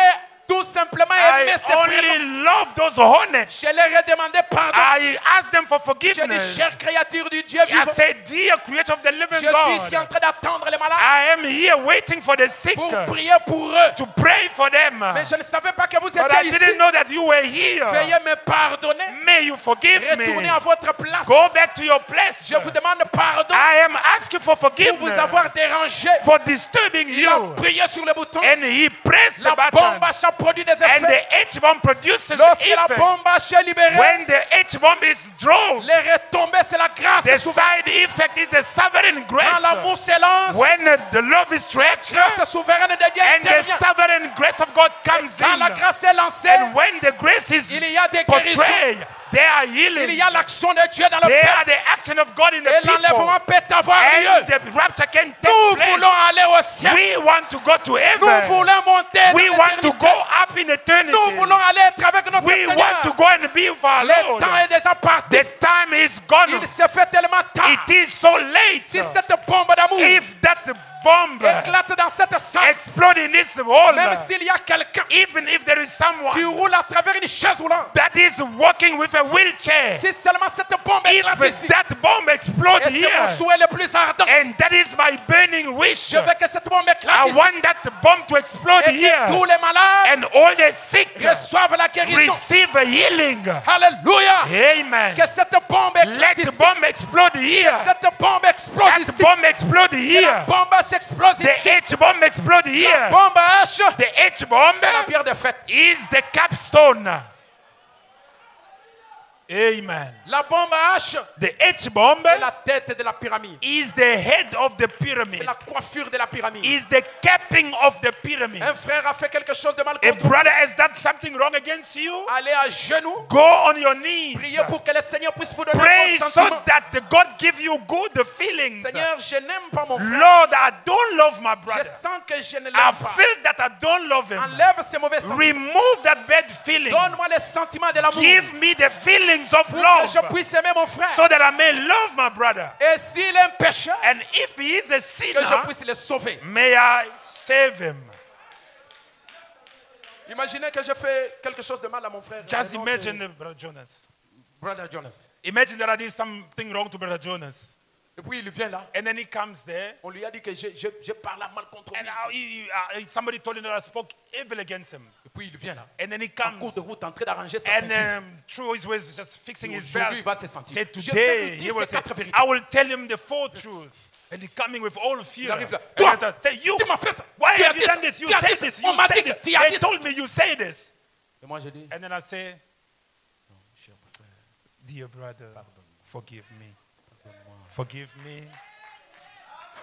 Tout simplement I aimer ses only frères. love those honest. Je leur ai demandé pardon. I asked them for J'ai dit, forgiveness. chère créature du Dieu I vivant, said, dear creator of the living je suis ici en God, train d'attendre les malades I am here waiting for the sick pour to prier pour eux. pray for them. Mais je ne savais pas que vous But I étiez ici. didn't know that you were here. Veuillez me pardonner. May you forgive Retournez me. à votre place. Go back to your place. Je vous demande pardon I am asking for pour vous forgiveness avoir dérangé. for disturbing Il a you. prié sur le bouton. And he pressed the La button. bombe H a produit des And effets. the H-bomb produces Lorsque la effect. bombe H est libérée, When the H-bomb is drawn, les retombées, c'est la grâce the souveraine. side effect is the sovereign Quand l'amour grace. s'élance, When the love is stretched, grâce souveraine de Dieu and the intervient. sovereign grace of God comes Quand la in, grâce est lancée, and when the grace is il y a des guérisons. portrayed, there are Il healing. y a l'action de Dieu dans le There peuple. are the action of God in the Et people. l'enlèvement peut avoir And lieu. the rapture can Nous take place. voulons aller au ciel. We want to go to Nous heaven. voulons monter We dans want to l'éternité. go up in eternity. Nous voulons aller être avec notre We Seigneur. want to go and be with our Le Lord. temps est déjà parti. The time is gone. Il se fait tellement tard. It is so late. Si cette bombe d'amour If that bomb éclate dans cette salle, explode in this hall, même s'il y a quelqu'un even if there is qui someone roule à travers une chaise roulante, that is walking with a wheelchair, si seulement cette bombe éclate if ici, that bomb explodes et c'est mon here, souhait le plus ardent, and that is my burning wish, je veux que cette bombe éclate I ici, want that bomb to explode et que here, tous les malades and all the sick reçoivent la guérison. receive a healing. Alléluia. Amen. Que cette bombe éclate Let the ici. bomb explode here. Cette bombe explose That ici. bomb explode Que la here. bombe H explose The ici. H-bomb explode La here. bombe H, The H-bomb c'est la pierre de fête. is the capstone. Amen. La bombe H, The H-bomb c'est la tête de la pyramide. is the head of the C'est pyramid. la coiffure de la pyramide. Is the capping of the pyramid. Un frère a fait quelque chose de mal A contre vous. brother has done something wrong against you. Allez à genoux. Go on your knees. Priez pour que le Seigneur puisse vous donner Pray un so sentiment. that the God give you good feelings. Seigneur, je n'aime pas mon frère. Lord, I don't love my Je brother. sens que je ne I l'aime pas. feel that I don't love him. Enlève ces mauvais sentiments. Remove that bad feeling. Donne-moi les sentiments de l'amour. Give me the feelings of Pour que love je puisse aimer mon frère. so that I may love my brother. Et s'il est un pécheur, And if he is a que je sinner, puisse le sauver. may I save him. Imaginez que je fais quelque chose de mal à mon frère. Just Non, imagine, c'est Brother Jonas. Brother Jonas. Imagine that I did something wrong to Brother Jonas. Et puis il vient là. And then he comes there. On lui a dit que je parle mal contre lui. And somebody told him that I spoke evil against him. Et puis il vient là. And then he En cours comes. de route, en train d'arranger sa And ceinture. through his ways, just fixing his Aujourd'hui, belt. il va se sentir. Say Je vais today, lui he dire will ces say, 4 vérités. I will tell him the full truth. And he coming with all fear. Il arrive là. And Toi, then say, you, tu m'as fait ça. why Tu as have dit you ça. done this? You Tu as said dit this. ça. On You m'a said dit que this. tu as They dit ça. told me you say this. Et moi je dis, And then I say, cher frère, dear brother, forgive me. pardonne-moi. Forgive me.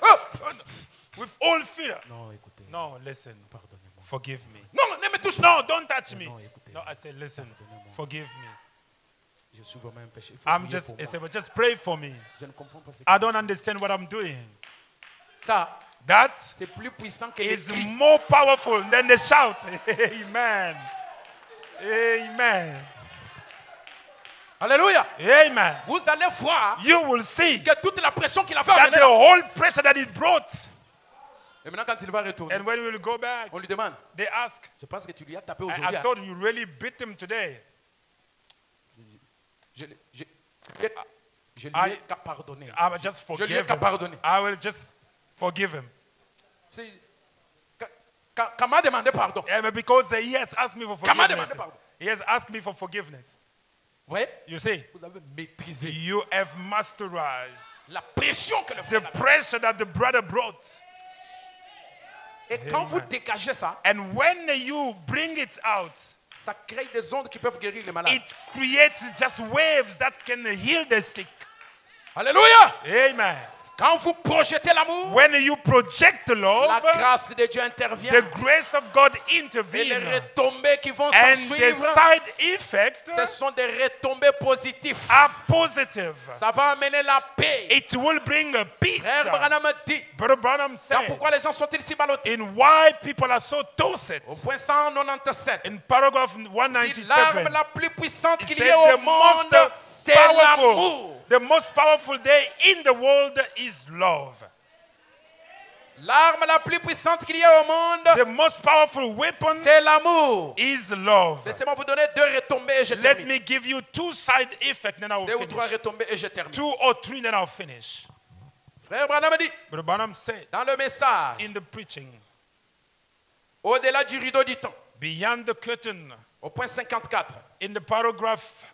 Oh! With all fear. Non, écoutez. No, listen. Pardonnez-moi. Forgive me. Non, ne me touche pas. No, don't touch me. Non, écoutez. No, I say, listen. Pardonnez-moi. Forgive me. Je suis vraiment un péché. Il faut I'm prier just, pour I moi. say, but just pray for me. Je ne comprends pas ce que I don't understand what I'm doing. ça, That c'est plus puissant que les is cris. more powerful than the shout. Amen. Amen. Alléluia. Amen. Vous allez voir You will see que toute la pression qu'il a fait that amener the là. whole pressure that it brought. Et maintenant, quand il va retourner, And when we will go back, on lui demande, they ask, je pense que tu lui as tapé I aujourd'hui. thought you really beat him today. Je lui ai qu'à pardonner. I will just Je lui ai forgive qu'à him. pardonner. I will just forgive him. C'est- Quand m'a demandé pardon. Yeah, but because he has asked me for Quand m'a forgiveness. demandé pardon. He has asked me for forgiveness. Vous voyez, You see, vous avez maîtrisé you have masterized la pression que le the frère a. pressure that the brother brought. Et quand vous dégagez ça, And when you bring it out, ça crée des ondes qui peuvent guérir les malades. it creates just waves that can heal the sick. Alléluia. Amen. Quand vous projetez l'amour, When you project la love, grâce de Dieu intervient. the grace of God Et les intervenes. retombées qui vont And s'en the suivre, side effects ce sont des retombées positives. are positive. Ça va amener la paix. It will bring a peace. Frère Branham dit, Brother Branham c'est said, pourquoi les gens sont-ils si ballottés. in why people are so tossed. Au point 197, In paragraph dit, l'arme 197, la plus puissante it qu'il said y ait au the monde, most c'est l'amour. powerful, the most powerful day in the world is love. L'arme la plus puissante qu'il y a au monde, the most powerful weapon c'est l'amour. is love. Laissez-moi vous donner 2 retombées et je Let termine. me give you 2 side effects, then I will 2 ou 3 finish. retombées et je termine. 2 or 3, then I'll finish. Frère Branham dit, Brother Branham said dans le message, in the preaching, au-delà du rideau du temps, beyond the curtain, au point 54, in the paragraph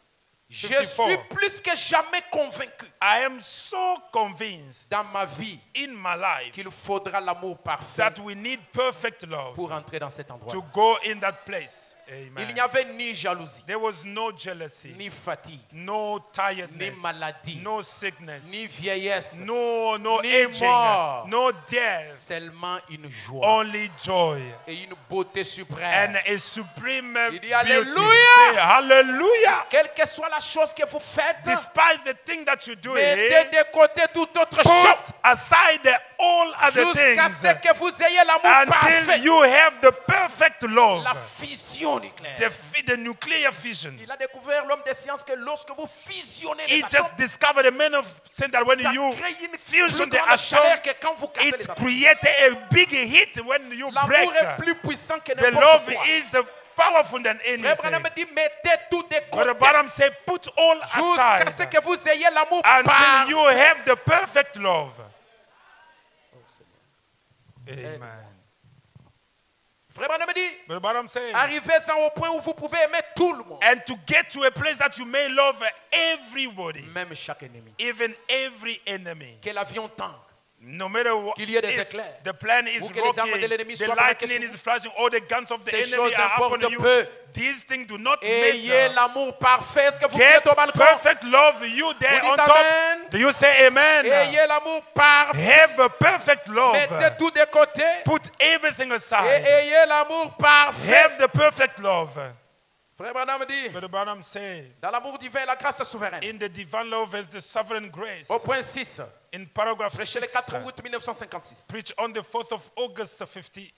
je 54, suis plus que jamais convaincu I am so convinced dans ma vie in my life qu'il faudra l'amour parfait that we need perfect love pour entrer dans cet endroit. to go in that place. Il Amen. n'y avait ni jalousie, There was no jealousy, ni fatigue, no ni tiredness, maladie, no sickness, ni vieillesse, no ni aging, mort. no death, seulement une joie only joy et une beauté suprême. and a supreme Il dit beauty. Alléluia. Say hallelujah. Quelle que soit la chose que vous faites, Despite the thing that you do, mettez de côté toute autre chose put aside all other jusqu'à things ce que vous ayez l'amour until parfait. you have the perfect love, La fusion nucléaire. the nuclear fission. Il a découvert, l'homme des sciences, que lorsque vous fusionnez les He atomes, just discovered, the man of sin, that when ça you crée une fusion plus the grande chaleur atom, que quand vous cassez les it atomes. created a big heat when you break. L'amour est plus puissant que The n'importe love quoi. is powerful than Frère Branham anything. dit, mettez tout de But the côté bottom say, put all jusqu'à ce aside que vous ayez l'amour until parfait. you have the perfect love. Amen. Frère Branham dit, But the bottom say, arrivez-en au point où vous pouvez aimer tout le monde, and to get to a place that you may love everybody, même chaque ennemi. even every enemy. Que l'avion tangue, No matter what, qu'il y ait des if éclairs, the plan is ou que les armes de rocking, l'ennemi the soient lightning braquées is flashing, all the guns of the Ces enemy choses are upon importent you. peu. These things do not ayez matter. l'amour parfait. Est-ce que vous Get êtes au balcon? perfect love, you there Vous on dites top. amen. Do you say amen? Ayez l'amour parfait. Have a perfect love. Mettez tout de côté Put everything et aside. ayez l'amour parfait. Have the perfect love. Frère Branham dit, But the bottom say, dans l'amour divin et la grâce souveraine, in the divine love is the sovereign grace. au point 6, In paragraph prêchez le 6, 4 août 1956. preach on the 4th of August Frère 54.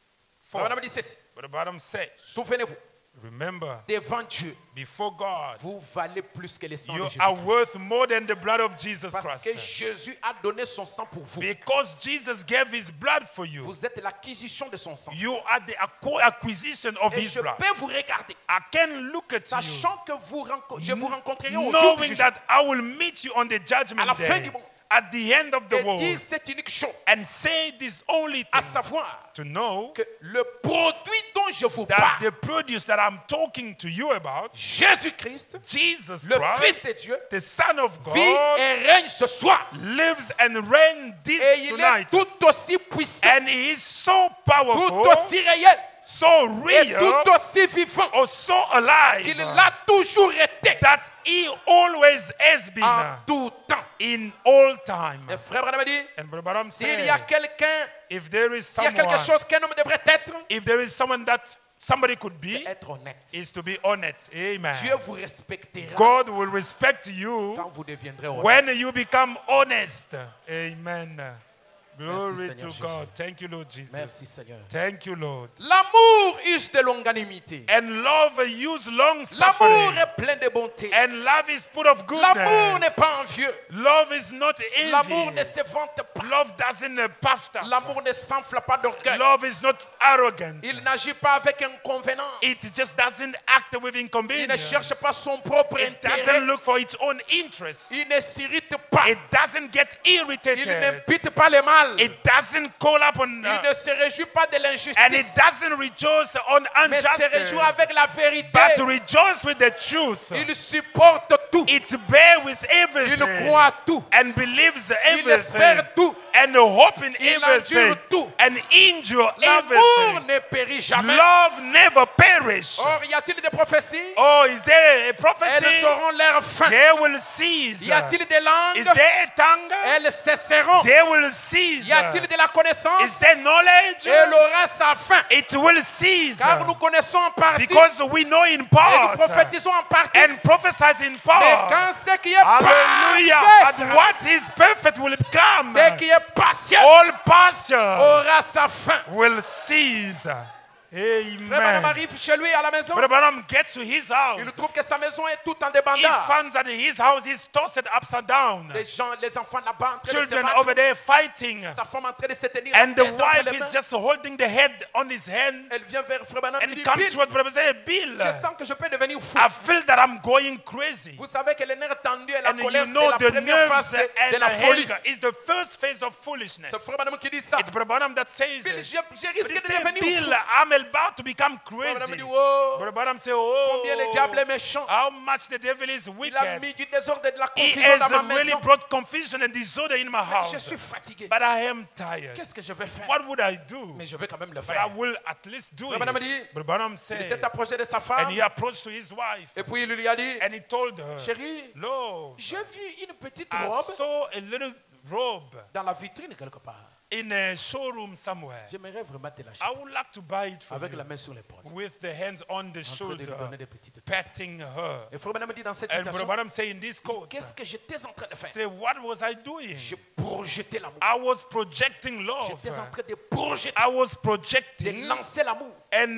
Branham dit ceci, But the bottom say, souvenez-vous, remember, devant Dieu, before God, vous valez plus que le sang you de Jésus. are worth more than the blood of Jesus Parce que Christ. Jésus a donné son sang pour vous. Because Jesus gave his blood for you, Vous êtes l'acquisition de son sang. you are the acquisition of Et his je blood. peux vous regarder, I can look at you, sachant que je vous rencontrerai au jour du knowing jugement, that I will meet you on the à judgment la fin du day, monde, at the end of the et world, dire cette unique chose, and say this only à thing, savoir to know que le produit dont je vous that parle, the produce that I'm talking to you about, Jésus-Christ, Jesus le Fils Christ, de Dieu, the Son of vit God, et règne ce soir. lives and reigns this Et il est tonight. tout aussi puissant, And he is so tout powerful, aussi réel so et real, tout aussi vivant or so alive, qu'il l'a toujours été that he always has been en tout temps. in all time. Et frère Branham dit, And Brother Branham s'il said, y a quelqu'un, if there is s'il y a quelque someone, chose qu'un homme devrait être, if there is someone that somebody could be, c'est être honnête. is to be honest. Amen. Dieu vous respectera God will respect you quand vous deviendrez honnête. when you become honest. Amen. Glory Seigneur to Jésus. God. Thank you, Lord Jesus. Merci Seigneur. Thank you, Lord. L'amour use de longanimité. And love use long L'amour suffering. est plein de bonté. And love is full of L'amour n'est goodness. pas envieux. Love is not L'amour envy. ne se vante pas. Love doesn't puff up. L'amour ne s'enfle pas d'orgueil. Love is not arrogant. Il n'agit pas avec inconvénance. It just doesn't act with Il ne inconvenience. cherche pas son propre It intérêt. doesn't look for its own interest. Il ne s'irrite pas. It doesn't get Il irritated. n'impute pas le mal. It doesn't call up on Il ne se réjouit pas de and it l'injustice. doesn't rejoice on Mais se injustice, réjouit avec la vérité. but to rejoice with the truth. Il supporte tout. It bear with Il everything croit tout. and believes Il everything espère tout. and hope in Il everything endure tout. and endure L'amour everything. ne périt jamais. Love never perish. Or, y a-t-il des prophéties? Oh, is there a Elles prophecy? sauront leur fin. They will cease. Y a-t-il des Is langues? there a tongue? Elles cesseront. They will cease. Y a-t-il de la Is connaissance? there knowledge? Elle aura sa fin. It will cease. Car nous connaissons en partie Because we know in et nous part prophétisons en partie. and prophesize in Mais part. quand ce qui est Hallelujah. parfait, But what is perfect will come. ce qui est patient All passion aura sa fin. will cease. Frère Branham Amen. arrive chez lui à la maison. Brother Branham gets to his house. Il trouve que sa maison est toute en He débandade. finds that his house is tossed upside down. Les enfants là-bas en train de se Children battre. over there fighting. Sa femme en train de se tenir And the la tête entre wife les is mains. just holding the head on his hand. Elle vient vers Frère Branham et And lui dit, comes Bill, to what Brother say, Bill, je sens que je peux devenir fou. I feel that I'm going crazy. Vous savez que les nerfs tendus et la And colère, you c'est know la the première phase nerves de and la the folie. anger is the first phase of foolishness. C'est Frère Branham qui dit ça. It's Brother Branham that says Bill, it. je But risque he de said, devenir Bill, fou. I'm about to become Frère Branham crazy. dit, oh, Brother Branham say, combien le diable est oh, méchant. how much the devil is Il a wicked. mis du désordre et de la He confusion dans has ma really maison. brought confusion and disorder in my Je house. suis fatigué. But I am tired. Qu'est-ce que je vais faire? What would I do? Mais je vais quand même le But I faire. will at least do Frère Branham it. dit, Brother Branham il said, s'est approché de sa and femme he approached to his wife et puis il lui a dit, and he told her, chérie, Lord, j'ai vu une petite I robe saw a little robe dans la vitrine quelque part. in a showroom somewhere. J'aimerais vraiment te l'acheter. I would like to buy it for Avec you. la main sur l'épaule. With the hands on the En train de lui shoulder, donner des petites. patting her. Et Frère Branham dit dans cette And Brother situation, Branham say in this quote, qu'est-ce que j'étais en train de faire? say, what was I doing? J'ai projeté l'amour. I was projecting love. J'étais en train de projeter, I was de projecting lancer l'amour. and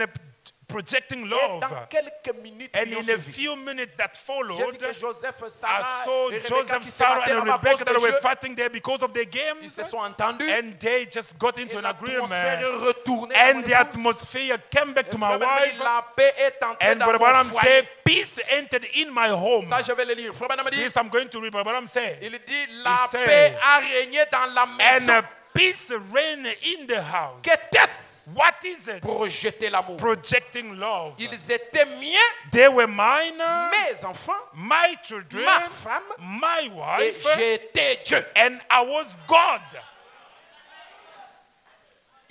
projecting Et love. dans quelques minutes, And qui ont in a suivi, few minutes that j'ai vu followed, que Joseph, I Sarah saw et Rebecca Joseph, qui se Sarah, battaient and là-bas à cause Rebecca that des were jeux. fighting there because of their Ils games. se sont entendus. And they just got into Et an l'atmosphère agreement. est retournée à mon And the épouse. atmosphere came back Et to Frère my Branham dit, wife. la paix est entrée And dans Brother mon Branham foyer. said, peace entered in my home. Ça, je vais le lire. Frère Branham dit, This I'm going to read. Brother Branham said, il dit, la said, paix a régné dans la maison. and peace reigned in the house. Qu'était-ce? What is it? Projeter l'amour. Projecting love. Ils étaient miens, They were mine, mes enfants, my children, ma femme, my et wife, j'étais Dieu. and I was God.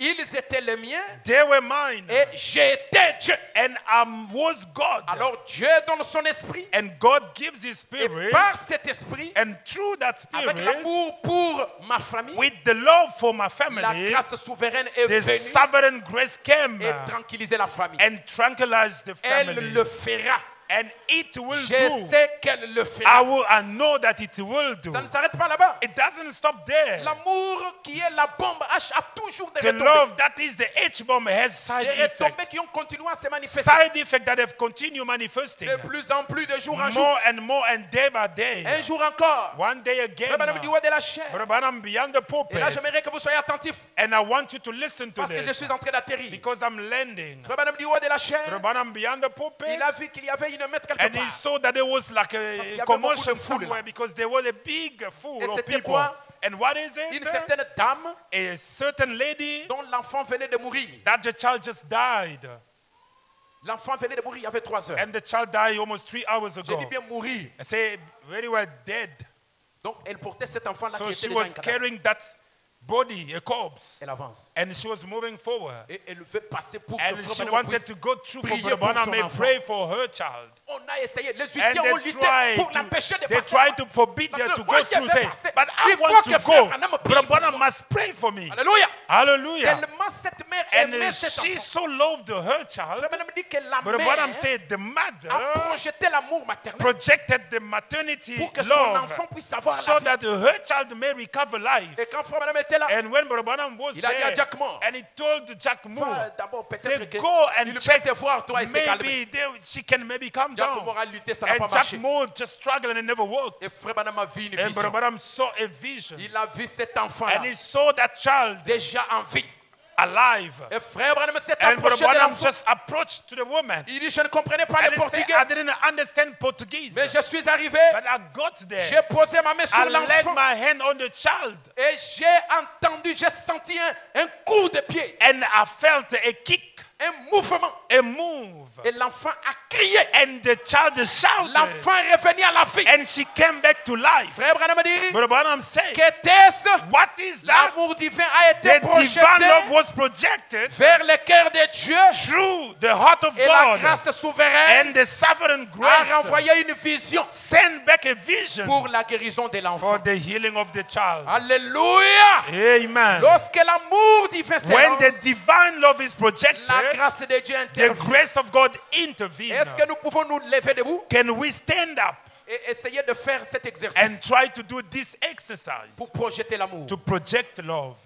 Ils étaient les miens They were mine, et j'étais Dieu. and I was God. Alors Dieu donne son esprit And God gives His et Spirit, par cet esprit, and through that avec Spirit, l'amour pour ma famille, with the love for my la family, grâce souveraine est the venue sovereign grace came et tranquilliser la famille. and tranquilized the Elle family. le fera. And it will Je do. sais qu'elle le fera. I know that it will do. Ça ne s'arrête pas là-bas. It doesn't stop there. L'amour qui est la bombe H a toujours des The retombées. love that is the H-bomb has side Des retombées effects. qui ont continué à se manifester. Side effects that have continued manifesting De plus en plus, de jour en jour. more and day by day. Un jour encore. One day again, Frère Branham dit, ouais, de la chair. Brother Branham beyond the Et là, pulpit, j'aimerais que vous soyez attentifs and I want you to listen to parce que je this suis en train d'atterrir. because I'm landing. Frère Branham dit, ouais, de la chair. Brother Branham beyond the pulpit, Il a vu qu'il y avait une mètre quelque and he part. saw that there was like qu'il y a avait beaucoup commotion de foule là. somewhere because there was a big full Et of c'était people. quoi? And what is Une it? certaine dame A certain lady dont l'enfant venait de mourir. that the child just died. L'enfant venait de mourir il y avait 3 heures. And the child died almost 3 hours Je ago. dis bien mourir. I say very well dead. Donc elle portait cet enfant-là So qui she était déjà was un cadavre. carrying that body, a corpse, Elle avance. and she was moving forward. Et elle veut passer pour que And Frère she Branham wanted puisse to go through for prier Brother pour Branham son and enfant. pray for her child. On a essayé. Les And huissiers ont they lutté pour l'empêcher de passer. tried to forbid her to Moi, go je through. vais Say, passer. but I Il faut want que to Frère go. Branham prie Brother pour Branham moi. must pray for me. Alléluia. Hallelujah. Tellement cette mère And aimait cet she enfant. so loved her child. Frère Branham dit que la Brother Branham mère said the a mother projeté l'amour maternel projected the maternity pour que son love enfant puisse avoir so la vie. that her child may recover life. Et quand Frère Branham était là, And when Brother Branham was il a dit à there, Jack Moore, and he told Jack Moore, va d'abord say, peut-être go and qu'il peut check. te voir toi et se calmer. Maybe she can maybe calm Jack down. Moore a lutté, ça n'a And pas Jack marché. Moore just struggled and it never worked. Et Frère Branham a vu une And Brother vision. Branham saw a vision. Il a vu cet enfant-là And he saw that child déjà en vie. alive. Et Frère Branham s'est And Brother approché de Branham l'enfant. just approached to the woman. Il dit, je ne comprenais pas And le he said, portugais, I didn't understand Portuguese. mais je suis arrivé, But I got there. j'ai posé ma main sur I laid l'enfant my hand on the child. et j'ai entendu, j'ai senti un coup de pied, And I felt a kick, un mouvement. a move. Et l'enfant a crié. And the child shouted. L'enfant est revenu à la vie. And she came back to life. Frère Branham dit, Brother Branham said, qu'était-ce? what is that? L'amour divin a été The divine projeté love was projected vers le cœur de Dieu through the heart of et la God. grâce souveraine And the sovereign a grace renvoyé une vision send back a vision pour la guérison de for l'enfant. the healing of the child. Alléluia! Amen. Lorsque l'amour divin When the s'élance, divine love is projected, la grâce de Dieu the intervient. grace of God intervenes. Est-ce que nous pouvons nous lever debout Can we stand up et essayer de faire cet and exercice try to do this exercise pour projeter l'amour? to project love?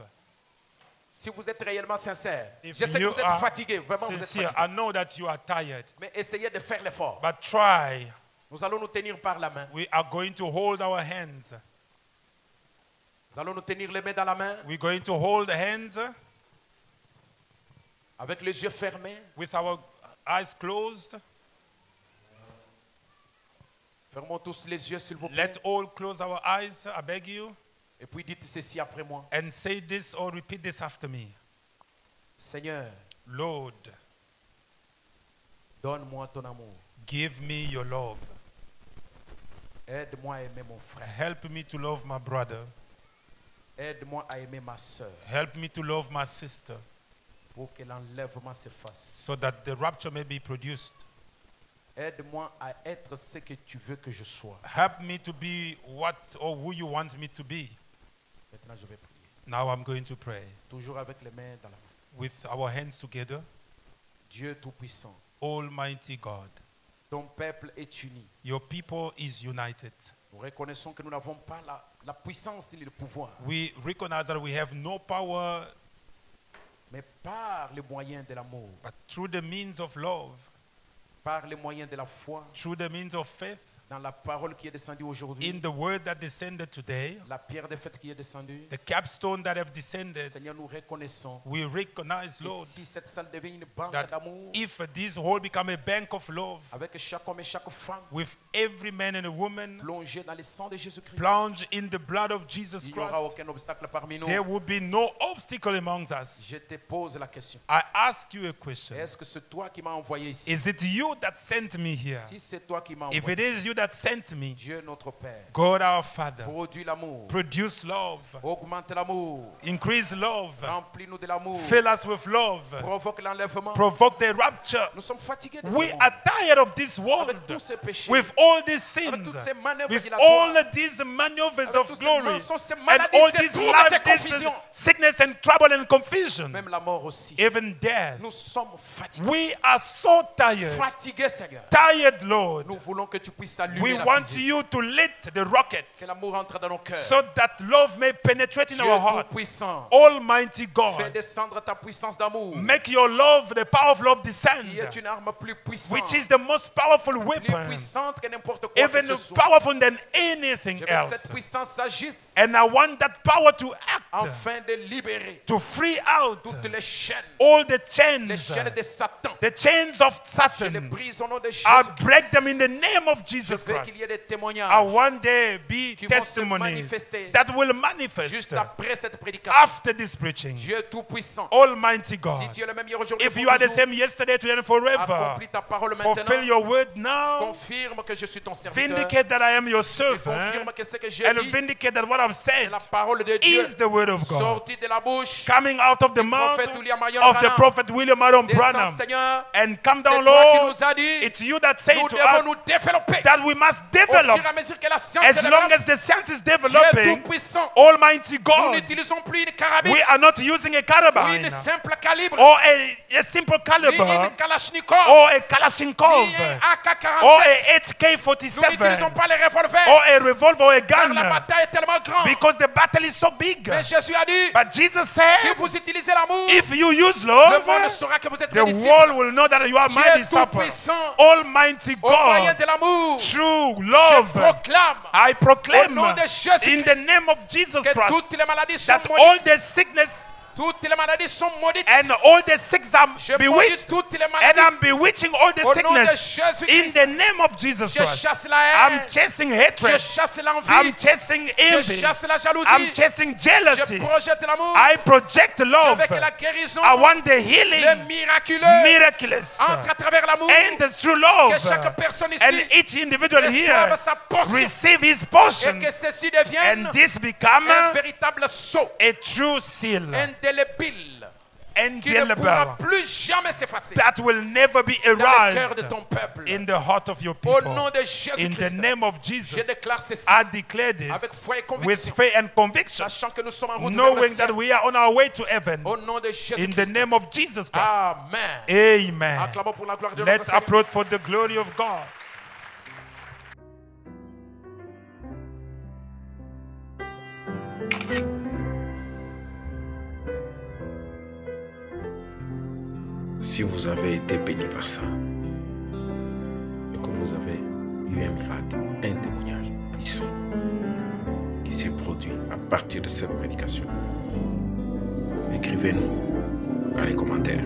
Si vous êtes réellement sincère, If je sais que you vous êtes are fatigué, vraiment vous êtes sincere, fatigué. I know that you are tired, Mais essayez de faire l'effort. but try. Nous allons nous tenir par la main. We are going to hold our hands. Nous allons nous tenir les mains dans la main, We're going to hold hands avec les yeux fermés. with our eyes closed. Fermons tous les yeux, s'il vous plaît. Let all close our eyes, I beg you, Et puis dites ceci après moi. and say this or repeat this after me. Seigneur, Lord, donne-moi ton amour. give me your love. Aide-moi à aimer mon frère. Help me to love my brother. Aide-moi à aimer ma soeur Help me to love my sister pour que l'enlèvement s'efface. so that the rapture may be produced. Aide-moi à être ce que tu veux que je sois. Help me to be what or who you want me to be. Maintenant, je vais prier. Now I'm going to pray. Toujours avec les mains dans la main. With our hands together, Dieu Tout-Puissant, Almighty God, ton peuple est uni. your people is united. Nous reconnaissons que nous n'avons pas la puissance ni le pouvoir, We recognize that we have no power, mais par les moyens de l'amour, but through the means of love, par les moyens de la foi, through the means of faith, dans la parole qui est descendue aujourd'hui, in the word that descended today, la pierre de fête qui est descendue. the capstone that have descended, Seigneur, nous reconnaissons we recognize, que Lord, si cette salle devient une banque that d'amour, if this hall become a bank of love, avec chaque homme et chaque femme with every man and a woman plongés dans le sang de Jésus-Christ, plunged in the blood of Jesus il n'y aura Christ, aucun obstacle parmi nous. there will be no obstacle amongst us. Je te pose la question. I ask you a question. Est-ce que c'est toi qui m'as envoyé ici? Is it you that sent me here? Si c'est toi qui m'as If envoyé, it is you that sent me, Dieu notre Père, God our Father, produis l'amour, produce love, augmente l'amour, increase love, remplis-nous de l'amour, fill us with love, provoque l'enlèvement. provoke the rapture. Nous sommes fatigués de We ce monde, are tired of this world, avec tous ces péchés, with all these avec toutes sins, ces manœuvres with dilatoires, all these maneuvers avec of tous ces glory, mensonges, ces and maladies, all ces this troubles, life, ces this confusions, sickness and trouble and confusion, même la mort aussi. even death. Nous sommes fatigués. We are so tired, Fatigués, Seigneur. tired, Lord. Nous voulons que tu puisses We allumer la want fusée, you to lit the rocket que l'amour entre dans nos cœurs. so that love may penetrate in Dieu our heart. Tout-Puissant, Almighty fais God, descendre ta puissance d'amour, make your love, the power of love, descend, qui est une arme plus puissante, which is the most powerful plus weapon, puissante que n'importe quoi que even ce soit. powerful than anything Je veux que else. cette puissance agisse And I want that power to act, afin de libérer to free out toutes les chaînes all the de Satan. the chains of Je les Satan. brise au nom de I Jésus. break them in the name of Je Jesus veux Christ. qu'il y ait des I témoignages want there be qui vont se testimonies manifester that will manifest juste après cette prédication. after this preaching. Dieu Tout-Puissant, Almighty si God, tu es le même hier aujourd'hui, if you are the same yesterday, today, and forever, accomplis ta parole fulfill maintenant. your word now, Confirme que je suis ton serviteur. vindicate that I am your Et servant, confirme que ce que j'ai and dit, vindicate that what I've c'est said la parole de Dieu is the word of God, sortie de la bouche coming out of the mouth prophète William Marion of the Branham. prophet William Marion Descends, Branham. Seigneur, And come c'est down, toi qui Lord. nous as dit, It's you that say nous to devons us nous développer that we must au develop fur et à mesure que la science as se long développe. as the science is Dieu developing. Tout-Puissant, Almighty nous God, n'utilisons plus une carabine, we are not using a ou carabine une simple calibre, or a simple ni caliber une Kalachnikov, or a ni Kalashnikov un AK-47. or a Nous n'utilisons HK-47 pas les revolvers, or a revolver or a car la gun bataille est tellement grande. because the battle is so big. Mais Jésus a dit, But Jesus si said, vous utilisez l'amour, if you use le love, monde saura que vous êtes the mes disciples. world will know that you are my Dieu disciple. Tout-Puissant, Almighty au moyen God, de l'amour, true je love, proclame I proclaim au nom de Jésus in the name of Jesus que Christ toutes les maladies sont that all maudites. the sickness Toutes les maladies sont maudites. and all the sick are Je maudis bewitched, toutes les and maladies. I'm bewitching all the Au nom de sickness in Jésus-Christ, the name of Jesus je Christ. chasse la I'm haine. chasing Je hatred. chasse I'm l'envie. chasing Je envy. chasse la I'm jalousie. chasing Je jealousy. projette l'amour. I project love. Avec la guérison, I want the le healing, miraculeux, miraculous, entre à travers l'amour. and the true Que love. chaque personne And ici each individual here reçoive sa portion. receive his Et portion, que ceci devienne and this become un véritable sceau a true seal, indélébile qui ne indelible, pourra plus jamais s'effacer that will never be dans le cœur erased de ton peuple. in the heart of your Au people. nom de In the Jésus-Christ, name of je Jesus, déclare ceci I declare avec this foi et with conviction, faith and conviction, sachant que nous sommes en route vers le knowing ciel. that we are on our way to heaven. Au nom de In the Jésus-Christ. name of Jesus Christ. Amen. Amen. Acclamons pour la gloire de notre Let's Seigneur. applaud for the glory of God. Si vous avez été béni par ça, et que vous avez eu un miracle, un témoignage puissant qui s'est produit à partir de cette médication, écrivez-nous dans les commentaires.